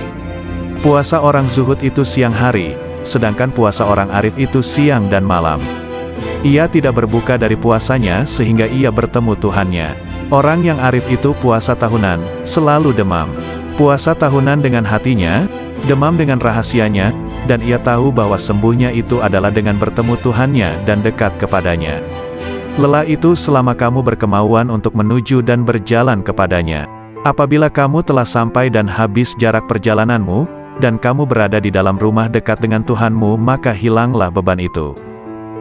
Puasa orang zuhud itu siang hari, sedangkan puasa orang arif itu siang dan malam. Ia tidak berbuka dari puasanya sehingga ia bertemu Tuhannya. Orang yang arif itu puasa tahunan, selalu demam. Puasa tahunan dengan hatinya, demam dengan rahasianya, dan ia tahu bahwa sembuhnya itu adalah dengan bertemu Tuhannya dan dekat kepadanya. Lelah itu selama kamu berkemauan untuk menuju dan berjalan kepadanya. Apabila kamu telah sampai dan habis jarak perjalananmu, dan kamu berada di dalam rumah dekat dengan Tuhanmu, maka hilanglah beban itu.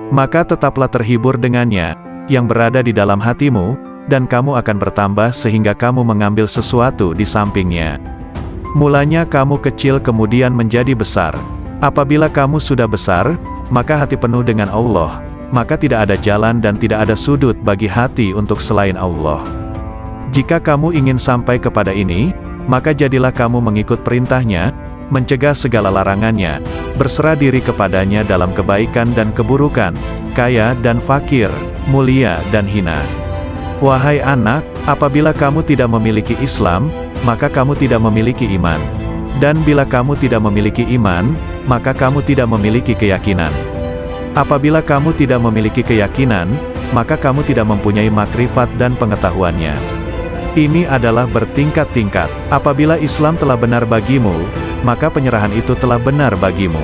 Maka tetaplah terhibur dengannya, yang berada di dalam hatimu, dan kamu akan bertambah sehingga kamu mengambil sesuatu di sampingnya. Mulanya kamu kecil kemudian menjadi besar. Apabila kamu sudah besar, maka hati penuh dengan Allah, maka tidak ada jalan dan tidak ada sudut bagi hati untuk selain Allah. Jika kamu ingin sampai kepada ini, maka jadilah kamu mengikut perintahnya, mencegah segala larangannya, berserah diri kepadanya dalam kebaikan dan keburukan, kaya dan fakir, mulia dan hina. Wahai anak, apabila kamu tidak memiliki Islam, maka kamu tidak memiliki iman. Dan bila kamu tidak memiliki iman, maka kamu tidak memiliki keyakinan. Apabila kamu tidak memiliki keyakinan, maka kamu tidak mempunyai makrifat dan pengetahuannya. Ini adalah bertingkat-tingkat. Apabila Islam telah benar bagimu, maka penyerahan itu telah benar bagimu.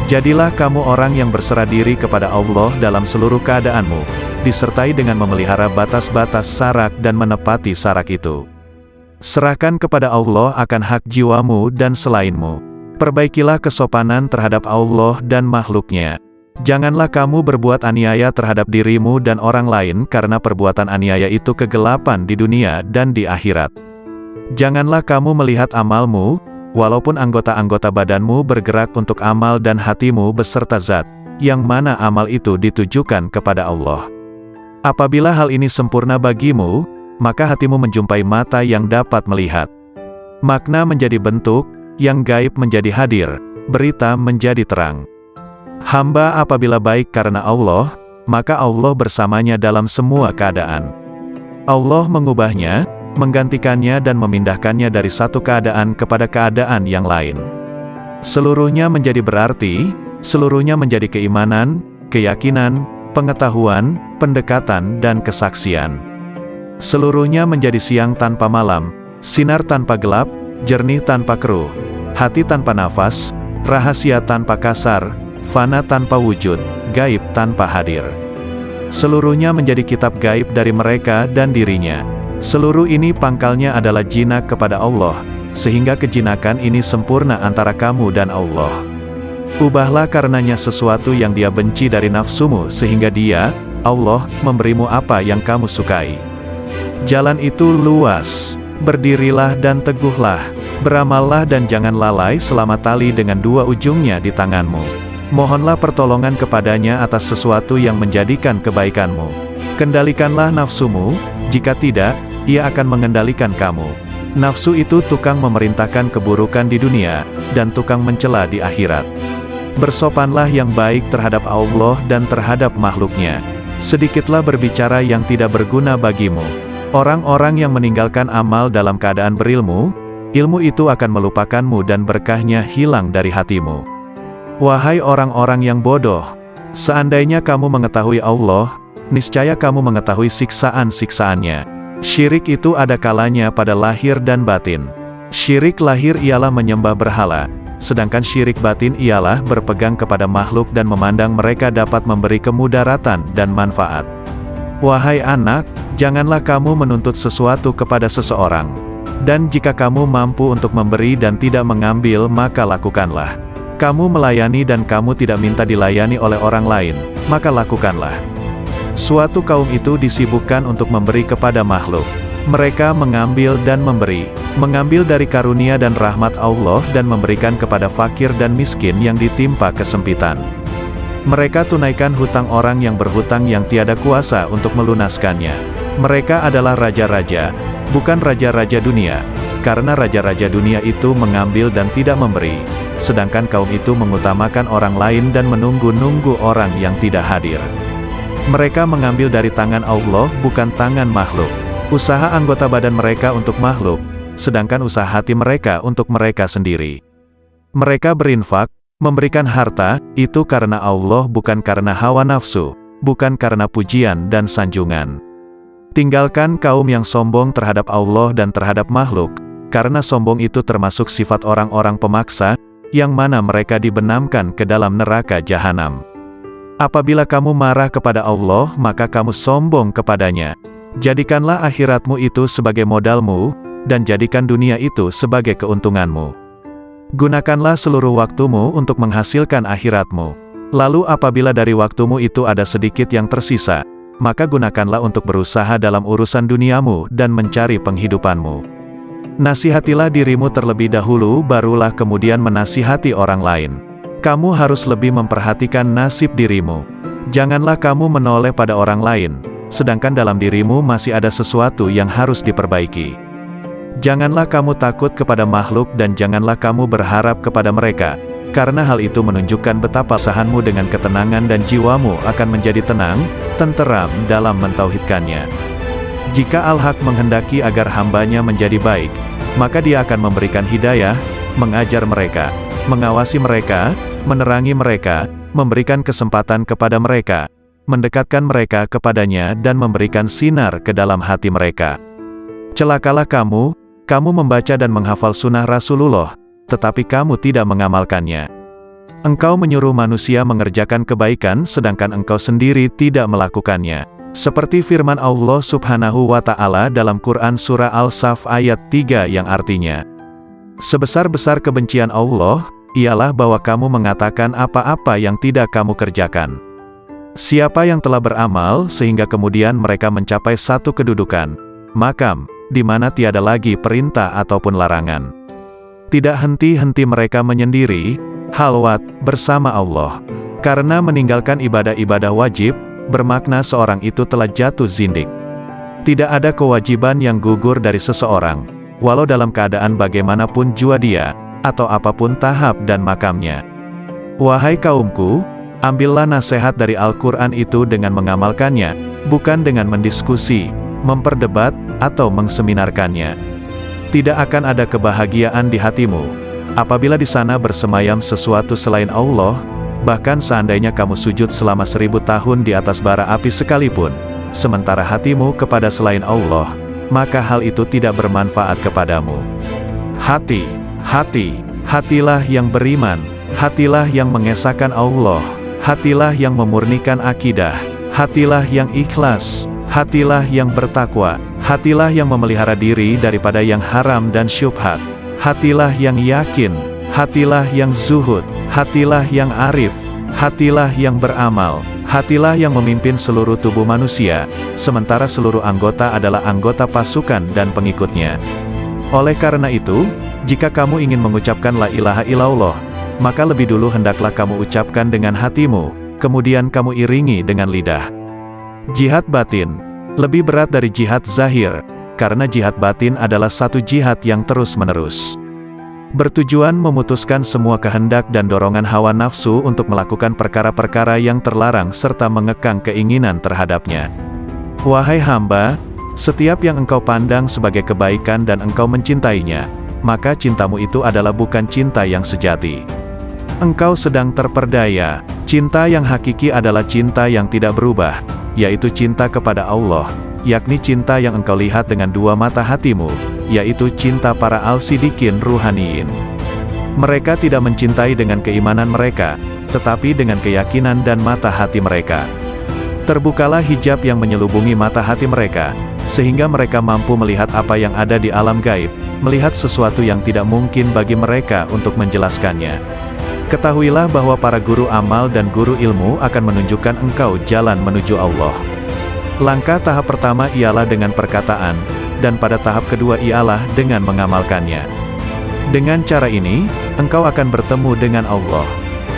Jadilah kamu orang yang berserah diri kepada Allah dalam seluruh keadaanmu, disertai dengan memelihara batas-batas syarak dan menepati syarak itu. Serahkan kepada Allah akan hak jiwamu dan selainmu. Perbaikilah kesopanan terhadap Allah dan makhluknya. Janganlah kamu berbuat aniaya terhadap dirimu dan orang lain karena perbuatan aniaya itu kegelapan di dunia dan di akhirat. Janganlah kamu melihat amalmu, walaupun anggota-anggota badanmu bergerak untuk amal dan hatimu beserta zat, yang mana amal itu ditujukan kepada Allah. Apabila hal ini sempurna bagimu, maka hatimu menjumpai mata yang dapat melihat. Makna menjadi bentuk, yang gaib menjadi hadir, berita menjadi terang. Hamba apabila baik karena Allah, maka Allah bersamanya dalam semua keadaan. Allah mengubahnya, menggantikannya dan memindahkannya dari satu keadaan kepada keadaan yang lain. Seluruhnya menjadi berarti, seluruhnya menjadi keimanan, keyakinan, pengetahuan, pendekatan dan kesaksian. Seluruhnya menjadi siang tanpa malam, sinar tanpa gelap, jernih tanpa keruh, hati tanpa nafas, rahasia tanpa kasar, fana tanpa wujud, gaib tanpa hadir. Seluruhnya menjadi kitab gaib dari mereka dan dirinya. Seluruh ini pangkalnya adalah jinak kepada Allah, sehingga kejinakan ini sempurna antara kamu dan Allah. Ubahlah karenanya sesuatu yang dia benci dari nafsumu sehingga dia, Allah, memberimu apa yang kamu sukai. Jalan itu luas. Berdirilah dan teguhlah. Beramallah dan jangan lalai selama tali dengan dua ujungnya di tanganmu. Mohonlah pertolongan kepadanya atas sesuatu yang menjadikan kebaikanmu. Kendalikanlah nafsumu, jika tidak, ia akan mengendalikan kamu. Nafsu itu tukang memerintahkan keburukan di dunia, dan tukang mencela di akhirat. Bersopanlah yang baik terhadap Allah dan terhadap makhluknya. Sedikitlah berbicara yang tidak berguna bagimu. Orang-orang yang meninggalkan amal dalam keadaan berilmu, ilmu itu akan melupakanmu dan berkahnya hilang dari hatimu. Wahai orang-orang yang bodoh, seandainya kamu mengetahui Allah, niscaya kamu mengetahui siksaan-siksaannya. Syirik itu ada kalanya pada lahir dan batin. Syirik lahir ialah menyembah berhala, sedangkan syirik batin ialah berpegang kepada makhluk dan memandang mereka dapat memberi kemudaratan dan manfaat. Wahai anak, janganlah kamu menuntut sesuatu kepada seseorang. Dan jika kamu mampu untuk memberi dan tidak mengambil, maka lakukanlah. Kamu melayani dan kamu tidak minta dilayani oleh orang lain, maka lakukanlah. Suatu kaum itu disibukkan untuk memberi kepada makhluk. Mereka mengambil dan memberi, mengambil dari karunia dan rahmat Allah dan memberikan kepada fakir dan miskin yang ditimpa kesempitan. Mereka tunaikan hutang orang yang berhutang yang tiada kuasa untuk melunaskannya. Mereka adalah raja-raja, bukan raja-raja dunia, karena raja-raja dunia itu mengambil dan tidak memberi, sedangkan kaum itu mengutamakan orang lain dan menunggu-nunggu orang yang tidak hadir. Mereka mengambil dari tangan Allah bukan tangan makhluk. Usaha anggota badan mereka untuk makhluk, sedangkan usaha hati mereka untuk mereka sendiri. Mereka berinfak, memberikan harta, itu karena Allah bukan karena hawa nafsu, bukan karena pujian dan sanjungan. Tinggalkan kaum yang sombong terhadap Allah dan terhadap makhluk, karena sombong itu termasuk sifat orang-orang pemaksa, yang mana mereka dibenamkan ke dalam neraka jahanam. Apabila kamu marah kepada Allah, maka kamu sombong kepadanya. Jadikanlah akhiratmu itu sebagai modalmu, dan jadikan dunia itu sebagai keuntunganmu. Gunakanlah seluruh waktumu untuk menghasilkan akhiratmu. Lalu apabila dari waktumu itu ada sedikit yang tersisa, maka gunakanlah untuk berusaha dalam urusan duniamu dan mencari penghidupanmu. Nasihatilah dirimu terlebih dahulu, barulah kemudian menasihati orang lain. Kamu harus lebih memperhatikan nasib dirimu. Janganlah kamu menoleh pada orang lain, sedangkan dalam dirimu masih ada sesuatu yang harus diperbaiki. Janganlah kamu takut kepada makhluk dan janganlah kamu berharap kepada mereka, karena hal itu menunjukkan betapa sahanmu dengan ketenangan dan jiwamu akan menjadi tenang, tenteram dalam mentauhidkannya. Jika Al-Haq menghendaki agar hambanya menjadi baik, maka dia akan memberikan hidayah, mengajar mereka, mengawasi mereka, menerangi mereka, memberikan kesempatan kepada mereka, mendekatkan mereka kepadanya dan memberikan sinar ke dalam hati mereka. Celakalah kamu membaca dan menghafal sunnah Rasulullah, tetapi kamu tidak mengamalkannya. Engkau menyuruh manusia mengerjakan kebaikan sedangkan engkau sendiri tidak melakukannya. Seperti firman Allah Subhanahu wa Ta'ala dalam Quran Surah Al-Saf ayat 3 yang artinya, sebesar-besar kebencian Allah ialah bahwa kamu mengatakan apa-apa yang tidak kamu kerjakan. Siapa yang telah beramal sehingga kemudian mereka mencapai satu kedudukan, makam, di mana tiada lagi perintah ataupun larangan. Tidak henti-henti mereka menyendiri, halwat, bersama Allah. Karena meninggalkan ibadah-ibadah wajib, bermakna seorang itu telah jatuh zindik. Tidak ada kewajiban yang gugur dari seseorang, walau dalam keadaan bagaimanapun jua dia, atau apapun tahap dan makamnya. Wahai kaumku, ambillah nasihat dari Al-Quran itu dengan mengamalkannya, bukan dengan mendiskusi, memperdebat, atau mengseminarkannya. Tidak akan ada kebahagiaan di hatimu, apabila di sana bersemayam sesuatu selain Allah, bahkan seandainya kamu sujud selama 1000 tahun di atas bara api sekalipun, sementara hatimu kepada selain Allah, maka hal itu tidak bermanfaat kepadamu. Hatilah yang beriman, hatilah yang mengesahkan Allah, hatilah yang memurnikan akidah, hatilah yang ikhlas, hatilah yang bertakwa, hatilah yang memelihara diri daripada yang haram dan syubhat, hatilah yang yakin, hatilah yang zuhud, hatilah yang arif, hatilah yang beramal, hatilah yang memimpin seluruh tubuh manusia, sementara seluruh anggota adalah anggota pasukan dan pengikutnya. Oleh karena itu, jika kamu ingin mengucapkan la ilaha illallah, maka lebih dulu hendaklah kamu ucapkan dengan hatimu, kemudian kamu iringi dengan lidah. Jihad batin lebih berat dari jihad zahir, karena jihad batin adalah satu jihad yang terus-menerus, bertujuan memutuskan semua kehendak dan dorongan hawa nafsu untuk melakukan perkara-perkara yang terlarang serta mengekang keinginan terhadapnya. Wahai hamba, setiap yang engkau pandang sebagai kebaikan dan engkau mencintainya, maka cintamu itu adalah bukan cinta yang sejati. Engkau sedang terperdaya. Cinta yang hakiki adalah cinta yang tidak berubah, yaitu cinta kepada Allah, yakni cinta yang engkau lihat dengan dua mata hatimu, yaitu cinta para al-sidikin ruhaniyin. Mereka tidak mencintai dengan keimanan mereka, tetapi dengan keyakinan dan mata hati mereka. Terbukalah hijab yang menyelubungi mata hati mereka, sehingga mereka mampu melihat apa yang ada di alam gaib, melihat sesuatu yang tidak mungkin bagi mereka untuk menjelaskannya. Ketahuilah bahwa para guru amal dan guru ilmu akan menunjukkan engkau jalan menuju Allah. Langkah tahap pertama ialah dengan perkataan, dan pada tahap kedua ialah dengan mengamalkannya. Dengan cara ini, engkau akan bertemu dengan Allah.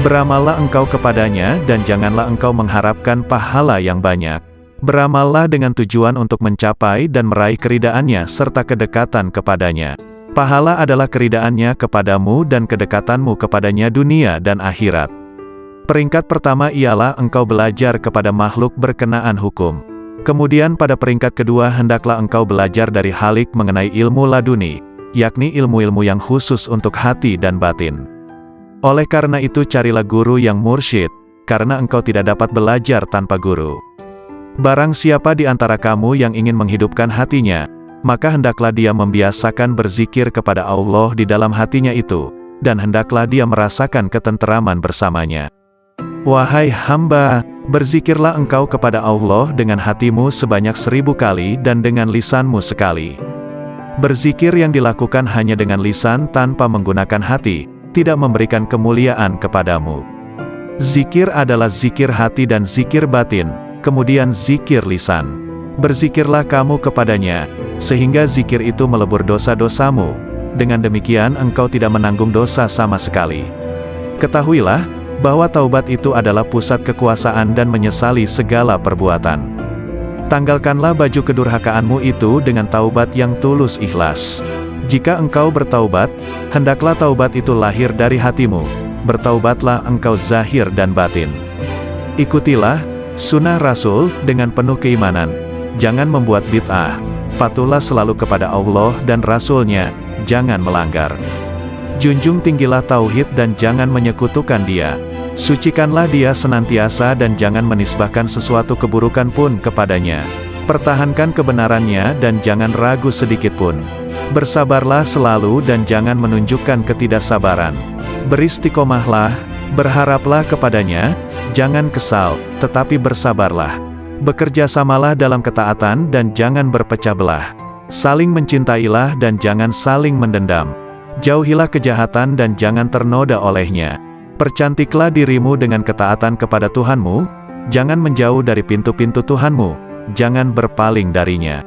Beramallah engkau kepadanya dan janganlah engkau mengharapkan pahala yang banyak. Beramallah dengan tujuan untuk mencapai dan meraih keridaannya serta kedekatan kepadanya. Pahala adalah keridaannya kepadamu dan kedekatanmu kepadanya dunia dan akhirat. Peringkat pertama ialah engkau belajar kepada makhluk berkenaan hukum. Kemudian pada peringkat kedua hendaklah engkau belajar dari Halik mengenai ilmu laduni, yakni ilmu-ilmu yang khusus untuk hati dan batin. Oleh karena itu carilah guru yang mursyid, karena engkau tidak dapat belajar tanpa guru. Barang siapa di antara kamu yang ingin menghidupkan hatinya, maka hendaklah dia membiasakan berzikir kepada Allah di dalam hatinya itu, dan hendaklah dia merasakan ketenteraman bersamanya. Wahai hamba, berzikirlah engkau kepada Allah dengan hatimu sebanyak 1000 kali dan dengan lisanmu sekali. Berzikir yang dilakukan hanya dengan lisan tanpa menggunakan hati, tidak memberikan kemuliaan kepadamu. Zikir adalah zikir hati dan zikir batin, kemudian zikir lisan. Berzikirlah kamu kepadanya, sehingga zikir itu melebur dosa-dosamu. Dengan demikian engkau tidak menanggung dosa sama sekali. Ketahuilah, bahwa taubat itu adalah pusat kekuasaan dan menyesali segala perbuatan. Tanggalkanlah baju kedurhakaanmu itu dengan taubat yang tulus ikhlas. Jika engkau bertaubat, hendaklah taubat itu lahir dari hatimu. Bertaubatlah engkau zahir dan batin. Ikutilah sunnah Rasul dengan penuh keimanan. Jangan membuat bid'ah. Patuhlah selalu kepada Allah dan Rasul-Nya, jangan melanggar. Junjung tinggilah tauhid dan jangan menyekutukan Dia. Sucikanlah Dia senantiasa dan jangan menisbahkan sesuatu keburukan pun kepadanya. Pertahankan kebenarannya dan jangan ragu sedikit pun. Bersabarlah selalu dan jangan menunjukkan ketidaksabaran. Beristiqomahlah, berharaplah kepadanya, jangan kesal, tetapi bersabarlah. Bekerjasamalah dalam ketaatan dan jangan berpecah belah. Saling mencintailah dan jangan saling mendendam. Jauhilah kejahatan dan jangan ternoda olehnya. Percantiklah dirimu dengan ketaatan kepada Tuhanmu, jangan menjauh dari pintu-pintu Tuhanmu, jangan berpaling darinya.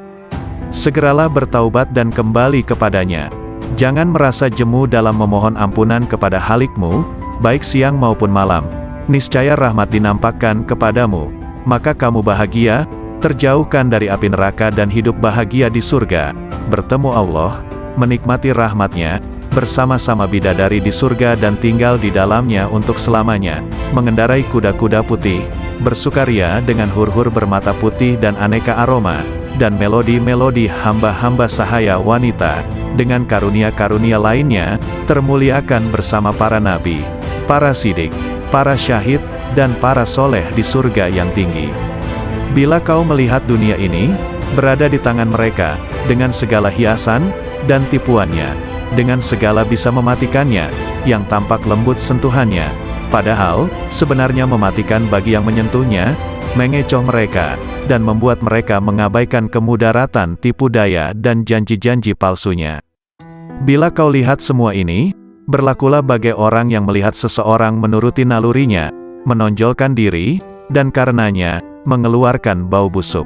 Segeralah bertaubat dan kembali kepadanya. Jangan merasa jemu dalam memohon ampunan kepada Halikmu, baik siang maupun malam. Niscaya rahmat dinampakkan kepadamu, maka kamu bahagia, terjauhkan dari api neraka dan hidup bahagia di surga, bertemu Allah, menikmati rahmat-Nya, bersama-sama bidadari di surga dan tinggal di dalamnya untuk selamanya, mengendarai kuda-kuda putih, bersukaria dengan hur-hur bermata putih dan aneka aroma, dan melodi-melodi hamba-hamba sahaya wanita, dengan karunia-karunia lainnya, termuliakan bersama para nabi, para sidik, para syahid, dan para soleh di surga yang tinggi. Bila kau melihat dunia ini, berada di tangan mereka, dengan segala hiasan, dan tipuannya, dengan segala bisa mematikannya, yang tampak lembut sentuhannya, padahal, sebenarnya mematikan bagi yang menyentuhnya, mengecoh mereka, dan membuat mereka mengabaikan kemudaratan tipu daya dan janji-janji palsunya. Bila kau lihat semua ini, berlakulah bagai orang yang melihat seseorang menuruti nalurinya, menonjolkan diri, dan karenanya, mengeluarkan bau busuk.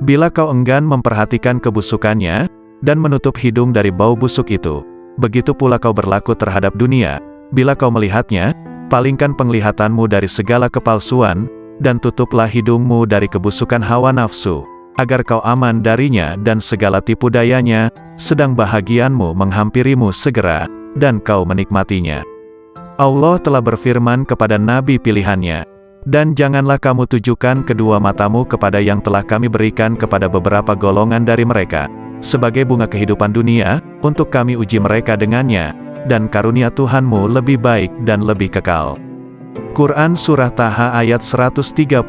Bila kau enggan memperhatikan kebusukannya, dan menutup hidung dari bau busuk itu, begitu pula kau berlaku terhadap dunia. Bila kau melihatnya, palingkan penglihatanmu dari segala kepalsuan, dan tutuplah hidungmu dari kebusukan hawa nafsu, agar kau aman darinya dan segala tipu dayanya, sedang bahagianmu menghampirimu segera, dan kau menikmatinya. Allah telah berfirman kepada nabi pilihannya, dan janganlah kamu tujukan kedua matamu kepada yang telah kami berikan kepada beberapa golongan dari mereka, sebagai bunga kehidupan dunia, untuk kami uji mereka dengannya, dan karunia Tuhanmu lebih baik dan lebih kekal. Quran Surah Taha ayat 131.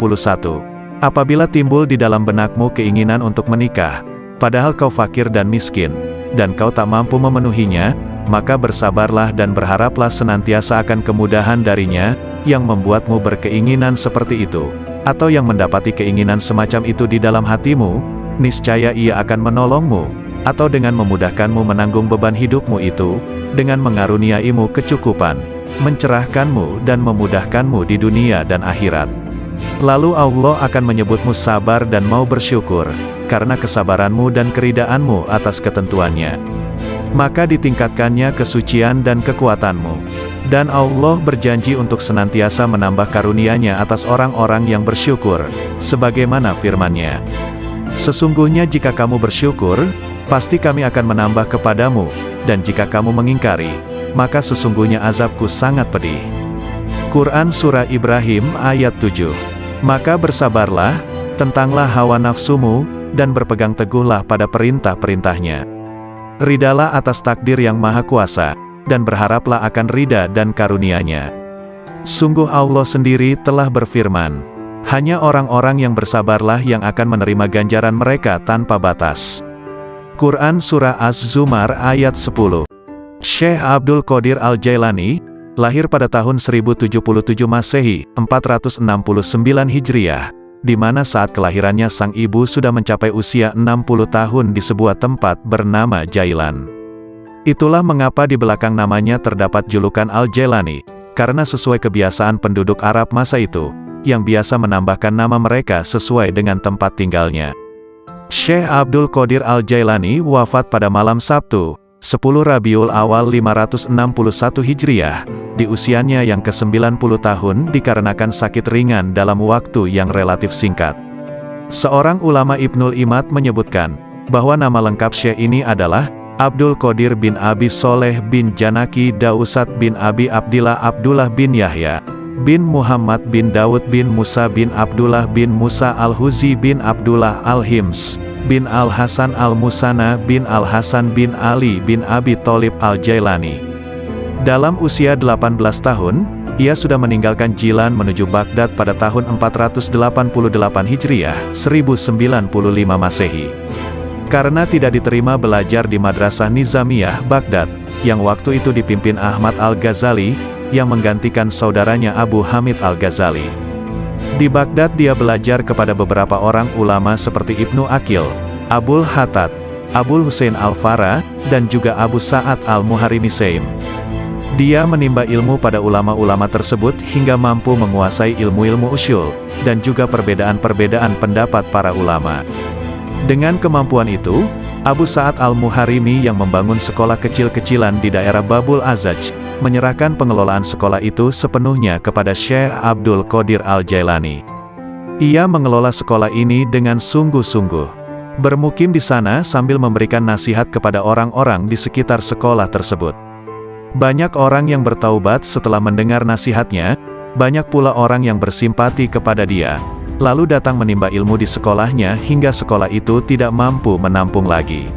Apabila timbul di dalam benakmu keinginan untuk menikah, padahal kau fakir dan miskin, dan kau tak mampu memenuhinya, maka bersabarlah dan berharaplah senantiasa akan kemudahan darinya, yang membuatmu berkeinginan seperti itu, atau yang mendapati keinginan semacam itu di dalam hatimu, niscaya Ia akan menolongmu, atau dengan memudahkanmu menanggung beban hidupmu itu, dengan mengaruniaimu kecukupan, mencerahkanmu dan memudahkanmu di dunia dan akhirat. Lalu Allah akan menyebutmu sabar dan mau bersyukur, karena kesabaranmu dan keridaanmu atas ketentuannya. Maka ditingkatkannya kesucian dan kekuatanmu. Dan Allah berjanji untuk senantiasa menambah karunia-Nya atas orang-orang yang bersyukur, sebagaimana firman-Nya. Sesungguhnya jika kamu bersyukur, pasti kami akan menambah kepadamu, dan jika kamu mengingkari, maka sesungguhnya azabku sangat pedih. Quran Surah Ibrahim ayat 7. Maka bersabarlah, tentanglah hawa nafsumu, dan berpegang teguhlah pada perintah-perintahnya. Ridalah atas takdir yang maha kuasa, dan berharaplah akan ridha dan karunia-Nya. Sungguh Allah sendiri telah berfirman, hanya orang-orang yang bersabarlah yang akan menerima ganjaran mereka tanpa batas. Quran Surah Az-Zumar ayat 10. Syekh Abdul Qadir Al-Jailani, lahir pada tahun 1077 Masehi, 469 Hijriah, di mana saat kelahirannya sang ibu sudah mencapai usia 60 tahun di sebuah tempat bernama Jailan. Itulah mengapa di belakang namanya terdapat julukan Al-Jailani, karena sesuai kebiasaan penduduk Arab masa itu, yang biasa menambahkan nama mereka sesuai dengan tempat tinggalnya. Syekh Abdul Qadir Al-Jailani wafat pada malam Sabtu, 10 Rabiul Awal 561 Hijriah, di usianya yang ke-90 tahun dikarenakan sakit ringan dalam waktu yang relatif singkat. Seorang ulama Ibnul Imad menyebutkan, bahwa nama lengkap Syekh ini adalah Abdul Qadir bin Abi Soleh bin Janaki Dausat bin Abi Abdillah Abdullah bin Yahya, bin Muhammad bin Daud bin Musa bin Abdullah bin Musa Al-Huzi bin Abdullah Al-Hims, bin Al-Hasan Al-Musana bin Al-Hasan bin Ali bin Abi Tholib Al-Jailani. Dalam usia 18 tahun, ia sudah meninggalkan Jilan menuju Baghdad pada tahun 488 Hijriah, 1095 Masehi. Karena tidak diterima belajar di Madrasah Nizamiyah Baghdad, yang waktu itu dipimpin Ahmad Al-Ghazali, yang menggantikan saudaranya Abu Hamid Al-Ghazali. Di Baghdad dia belajar kepada beberapa orang ulama seperti Ibnu Aqil, Abul Hattad, Abul Husain Al-Farah, dan juga Abu Sa'ad Al-Muharrimisaim. Dia menimba ilmu pada ulama-ulama tersebut hingga mampu menguasai ilmu-ilmu usyul, dan juga perbedaan-perbedaan pendapat para ulama. Dengan kemampuan itu, Abu Sa'ad Al-Muharrimi yang membangun sekolah kecil-kecilan di daerah Babul Azaj, menyerahkan pengelolaan sekolah itu sepenuhnya kepada Syekh Abdul Qadir Al-Jailani. Ia mengelola sekolah ini dengan sungguh-sungguh. Bermukim di sana sambil memberikan nasihat kepada orang-orang di sekitar sekolah tersebut. Banyak orang yang bertaubat setelah mendengar nasihatnya, banyak pula orang yang bersimpati kepada dia, lalu datang menimba ilmu di sekolahnya hingga sekolah itu tidak mampu menampung lagi.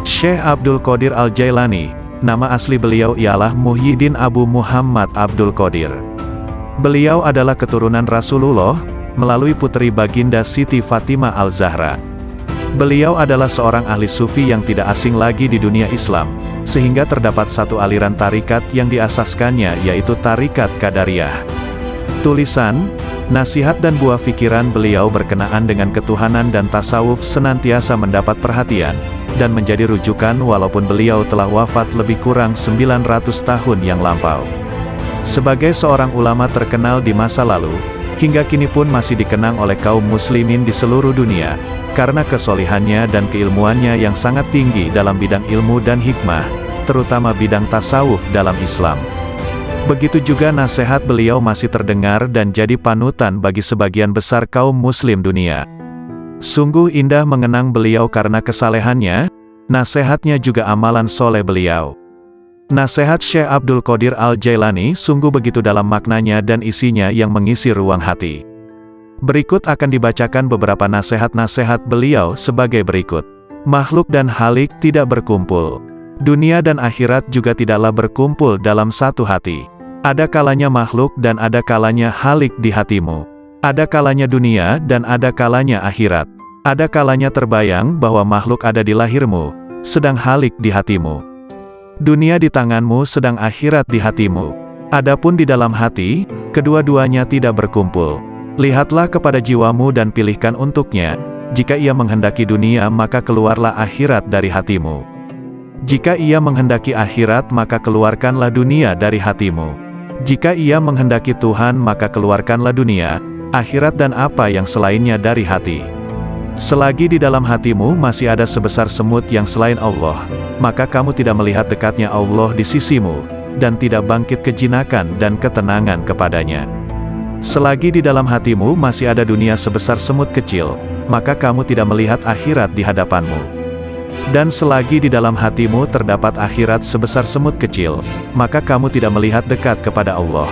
Syekh Abdul Qadir Al-Jailani, nama asli beliau ialah Muhyiddin Abu Muhammad Abdul Qadir. Beliau adalah keturunan Rasulullah, melalui putri baginda Siti Fatimah Al-Zahra. Beliau adalah seorang ahli sufi yang tidak asing lagi di dunia Islam, sehingga terdapat satu aliran tarikat yang diasaskannya yaitu Tarikat Qadariyah. Tulisan, nasihat dan buah pikiran beliau berkenaan dengan ketuhanan dan tasawuf senantiasa mendapat perhatian, dan menjadi rujukan walaupun beliau telah wafat lebih kurang 900 tahun yang lampau. Sebagai seorang ulama terkenal di masa lalu, hingga kini pun masih dikenang oleh kaum muslimin di seluruh dunia, karena kesolihannya dan keilmuannya yang sangat tinggi dalam bidang ilmu dan hikmah, terutama bidang tasawuf dalam Islam. Begitu juga nasihat beliau masih terdengar dan jadi panutan bagi sebagian besar kaum muslim dunia. Sungguh indah mengenang beliau karena kesalehannya, nasihatnya juga amalan soleh beliau. Nasihat Syekh Abdul Qadir Al-Jailani sungguh begitu dalam maknanya dan isinya yang mengisi ruang hati. Berikut akan dibacakan beberapa nasihat-nasihat beliau sebagai berikut. Makhluk dan halik tidak berkumpul. Dunia dan akhirat juga tidaklah berkumpul dalam satu hati. Ada kalanya makhluk dan ada kalanya halik di hatimu. Ada kalanya dunia dan ada kalanya akhirat. Ada kalanya terbayang bahwa makhluk ada di lahirmu, sedang halik di hatimu. Dunia di tanganmu sedang akhirat di hatimu. Adapun di dalam hati, kedua-duanya tidak berkumpul. Lihatlah kepada jiwamu dan pilihkan untuknya. Jika ia menghendaki dunia maka keluarlah akhirat dari hatimu. Jika ia menghendaki akhirat maka keluarkanlah dunia dari hatimu. Jika ia menghendaki Tuhan maka keluarkanlah dunia, akhirat dan apa yang selainnya dari hati. Selagi di dalam hatimu masih ada sebesar semut yang selain Allah, maka kamu tidak melihat dekatnya Allah di sisimu, dan tidak bangkit kejinakan dan ketenangan kepadanya. Selagi di dalam hatimu masih ada dunia sebesar semut kecil, maka kamu tidak melihat akhirat di hadapanmu. Dan selagi di dalam hatimu terdapat akhirat sebesar semut kecil, maka kamu tidak melihat dekat kepada Allah.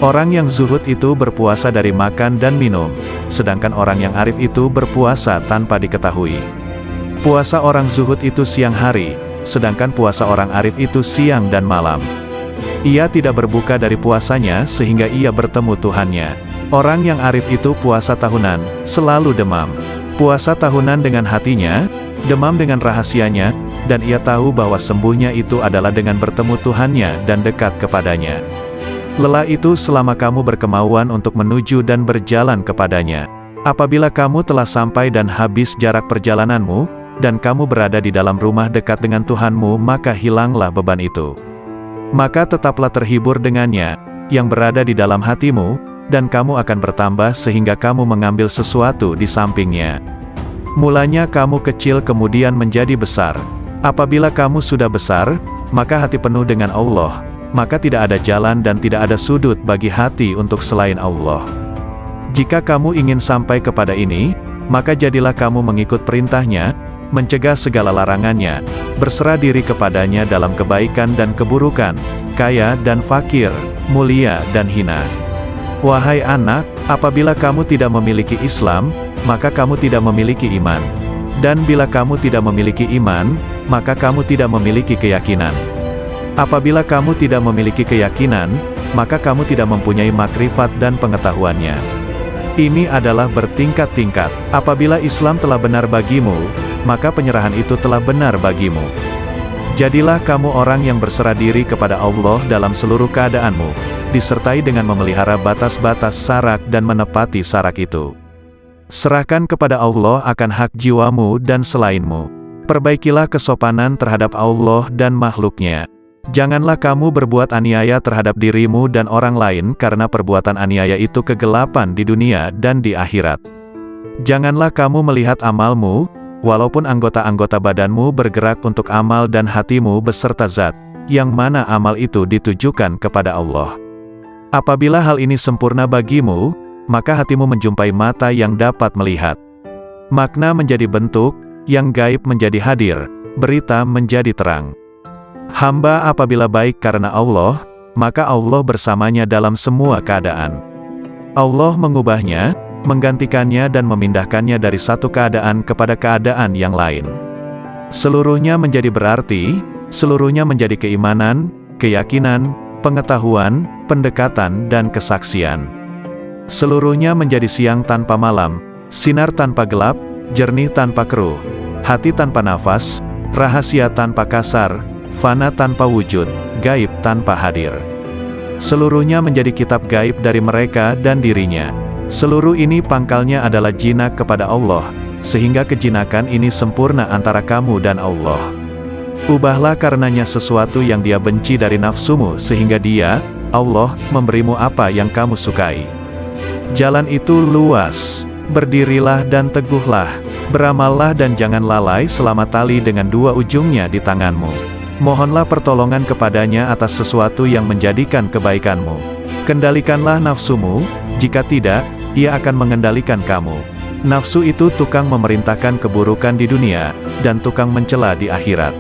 Orang yang zuhud itu berpuasa dari makan dan minum, sedangkan orang yang arif itu berpuasa tanpa diketahui. Puasa orang zuhud itu siang hari, sedangkan puasa orang arif itu siang dan malam. Ia tidak berbuka dari puasanya sehingga ia bertemu Tuhannya. Orang yang arif itu puasa tahunan, selalu demam. Puasa tahunan dengan hatinya, demam dengan rahasianya, dan ia tahu bahwa sembuhnya itu adalah dengan bertemu Tuhannya dan dekat kepadanya. Lelah itu selama kamu berkemauan untuk menuju dan berjalan kepadanya. Apabila kamu telah sampai dan habis jarak perjalananmu, dan kamu berada di dalam rumah dekat dengan Tuhanmu, maka hilanglah beban itu. Maka tetaplah terhibur dengannya, yang berada di dalam hatimu, dan kamu akan bertambah sehingga kamu mengambil sesuatu di sampingnya. Mulanya kamu kecil kemudian menjadi besar. Apabila kamu sudah besar, maka hati penuh dengan Allah, maka tidak ada jalan dan tidak ada sudut bagi hati untuk selain Allah. Jika kamu ingin sampai kepada ini, maka jadilah kamu mengikut perintahnya, mencegah segala larangannya, berserah diri kepadanya dalam kebaikan dan keburukan, kaya dan fakir, mulia dan hina. Wahai anak, apabila kamu tidak memiliki Islam, maka kamu tidak memiliki iman. Dan bila kamu tidak memiliki iman, maka kamu tidak memiliki keyakinan. Apabila kamu tidak memiliki keyakinan, maka kamu tidak mempunyai makrifat dan pengetahuannya. Ini adalah bertingkat-tingkat. Apabila Islam telah benar bagimu, maka penyerahan itu telah benar bagimu. Jadilah kamu orang yang berserah diri kepada Allah dalam seluruh keadaanmu, disertai dengan memelihara batas-batas sarak dan menepati sarak itu. Serahkan kepada Allah akan hak jiwamu dan selainmu. Perbaikilah kesopanan terhadap Allah dan makhluknya. Janganlah kamu berbuat aniaya terhadap dirimu dan orang lain karena perbuatan aniaya itu kegelapan di dunia dan di akhirat. Janganlah kamu melihat amalmu, walaupun anggota-anggota badanmu bergerak untuk amal dan hatimu beserta zat, yang mana amal itu ditujukan kepada Allah. Apabila hal ini sempurna bagimu, maka hatimu menjumpai mata yang dapat melihat. Makna menjadi bentuk, yang gaib menjadi hadir, berita menjadi terang. Hamba apabila baik karena Allah, maka Allah bersamanya dalam semua keadaan. Allah mengubahnya, menggantikannya dan memindahkannya dari satu keadaan kepada keadaan yang lain. Seluruhnya menjadi berarti, seluruhnya menjadi keimanan, keyakinan, pengetahuan, pendekatan dan kesaksian. Seluruhnya menjadi siang tanpa malam, sinar tanpa gelap, jernih tanpa keruh, hati tanpa nafas, rahasia tanpa kasar, fana tanpa wujud, gaib tanpa hadir. Seluruhnya menjadi kitab gaib dari mereka dan dirinya. Seluruh ini pangkalnya adalah jinak kepada Allah, sehingga kejinakan ini sempurna antara kamu dan Allah. Ubahlah karenanya sesuatu yang dia benci dari nafsumu sehingga dia, Allah, memberimu apa yang kamu sukai. Jalan itu luas, berdirilah dan teguhlah, beramallah dan jangan lalai selama tali dengan dua ujungnya di tanganmu. Mohonlah pertolongan kepadanya atas sesuatu yang menjadikan kebaikanmu. Kendalikanlah nafsumu, jika tidak, ia akan mengendalikan kamu. Nafsu itu tukang memerintahkan keburukan di dunia, dan tukang mencela di akhirat.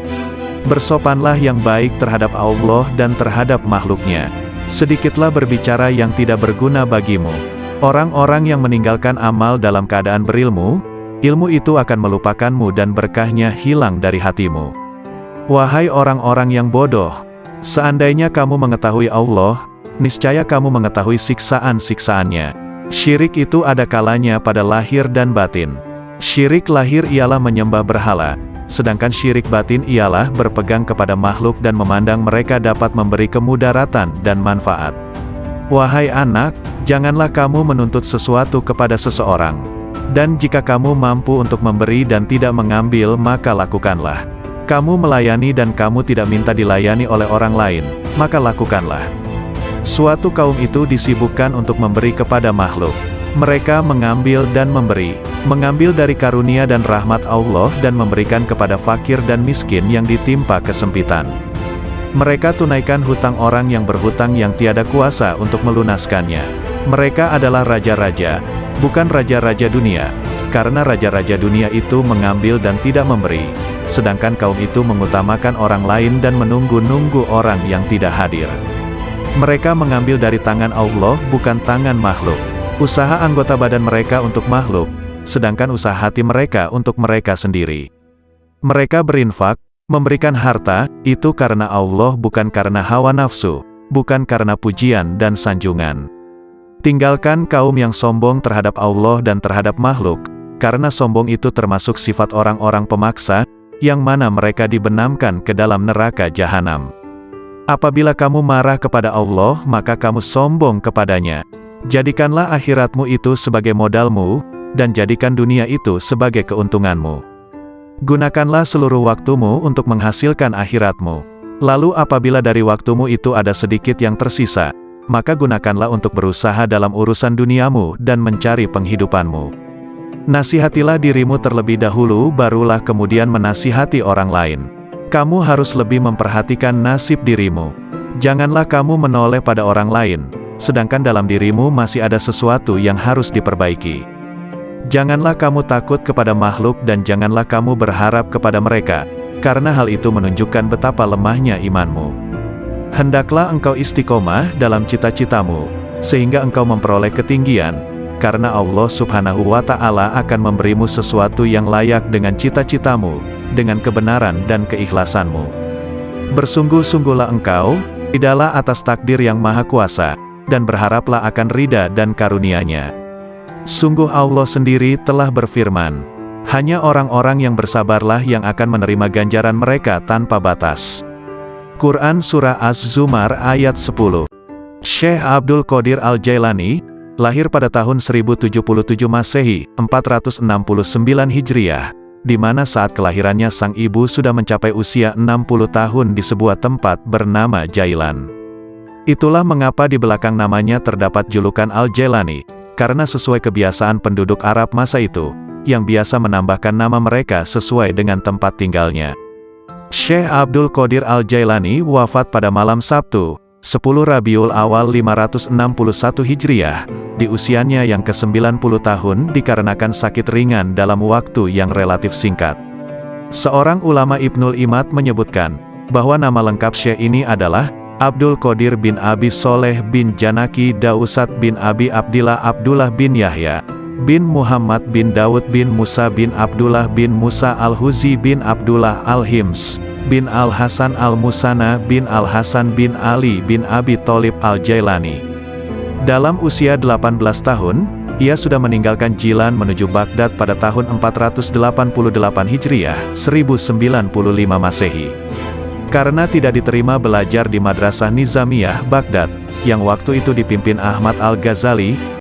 Bersopanlah yang baik terhadap Allah dan terhadap makhluknya. Sedikitlah berbicara yang tidak berguna bagimu. Orang-orang yang meninggalkan amal dalam keadaan berilmu, ilmu itu akan melupakanmu dan berkahnya hilang dari hatimu. Wahai orang-orang yang bodoh, seandainya kamu mengetahui Allah, niscaya kamu mengetahui siksaan-siksaannya. Syirik itu ada kalanya pada lahir dan batin. Syirik lahir ialah menyembah berhala, sedangkan syirik batin ialah berpegang kepada makhluk dan memandang mereka dapat memberi kemudaratan dan manfaat. Wahai anak, janganlah kamu menuntut sesuatu kepada seseorang. Dan jika kamu mampu untuk memberi dan tidak mengambil, maka lakukanlah. Kamu melayani dan kamu tidak minta dilayani oleh orang lain, maka lakukanlah. Suatu kaum itu disibukkan untuk memberi kepada makhluk. Mereka mengambil dan memberi, mengambil dari karunia dan rahmat Allah dan memberikan kepada fakir dan miskin yang ditimpa kesempitan. Mereka tunaikan hutang orang yang berhutang yang tiada kuasa untuk melunaskannya. Mereka adalah raja-raja, bukan raja-raja dunia, karena raja-raja dunia itu mengambil dan tidak memberi, sedangkan kaum itu mengutamakan orang lain dan menunggu-nunggu orang yang tidak hadir. Mereka mengambil dari tangan Allah bukan tangan makhluk. Usaha anggota badan mereka untuk makhluk, sedangkan usaha hati mereka untuk mereka sendiri. Mereka berinfak, memberikan harta, itu karena Allah bukan karena hawa nafsu, bukan karena pujian dan sanjungan. Tinggalkan kaum yang sombong terhadap Allah dan terhadap makhluk, karena sombong itu termasuk sifat orang-orang pemaksa, yang mana mereka dibenamkan ke dalam neraka jahanam. Apabila kamu marah kepada Allah, maka kamu sombong kepadanya. Jadikanlah akhiratmu itu sebagai modalmu, dan jadikan dunia itu sebagai keuntunganmu. Gunakanlah seluruh waktumu untuk menghasilkan akhiratmu. Lalu apabila dari waktumu itu ada sedikit yang tersisa, maka gunakanlah untuk berusaha dalam urusan duniamu dan mencari penghidupanmu. Nasihatilah dirimu terlebih dahulu, barulah kemudian menasihati orang lain. Kamu harus lebih memperhatikan nasib dirimu. Janganlah kamu menoleh pada orang lain, sedangkan dalam dirimu masih ada sesuatu yang harus diperbaiki. Janganlah kamu takut kepada makhluk dan janganlah kamu berharap kepada mereka, karena hal itu menunjukkan betapa lemahnya imanmu. Hendaklah engkau istiqomah dalam cita-citamu, sehingga engkau memperoleh ketinggian, karena Allah Subhanahu wa Ta'ala akan memberimu sesuatu yang layak dengan cita-citamu, dengan kebenaran dan keikhlasanmu. Bersungguh-sungguhlah engkau, ridalah atas takdir yang maha kuasa, dan berharaplah akan ridha dan karunia-Nya. Sungguh Allah sendiri telah berfirman, hanya orang-orang yang bersabarlah yang akan menerima ganjaran mereka tanpa batas. Quran Surah Az-Zumar ayat 10. Syekh Abdul Qadir Al-Jailani, lahir pada tahun 1077 Masehi, 469 Hijriah, di mana saat kelahirannya sang ibu sudah mencapai usia 60 tahun di sebuah tempat bernama Jailan. Itulah mengapa di belakang namanya terdapat julukan Al-Jailani, karena sesuai kebiasaan penduduk Arab masa itu, yang biasa menambahkan nama mereka sesuai dengan tempat tinggalnya. Syekh Abdul Qadir Al-Jailani wafat pada malam Sabtu, 10 Rabiul Awal 561 Hijriah, di usianya yang ke-90 tahun dikarenakan sakit ringan dalam waktu yang relatif singkat. Seorang ulama Ibnul Imad menyebutkan, bahwa nama lengkap Syekh ini adalah, Abdul Qadir bin Abi Soleh bin Janaki Dausat bin Abi Abdullah bin Yahya, bin Muhammad bin Daud bin Musa bin Abdullah bin Musa Al-Huzi bin Abdullah Al-Hims, bin Al-Hasan Al-Musana bin Al-Hasan bin Ali bin Abi Tholib Al-Jailani. Dalam usia 18 tahun, ia sudah meninggalkan Jilan menuju Baghdad pada tahun 488 Hijriah, 1095 Masehi. Karena tidak diterima belajar di Madrasah Nizamiyah, Baghdad, yang waktu itu dipimpin Ahmad Al-Ghazali,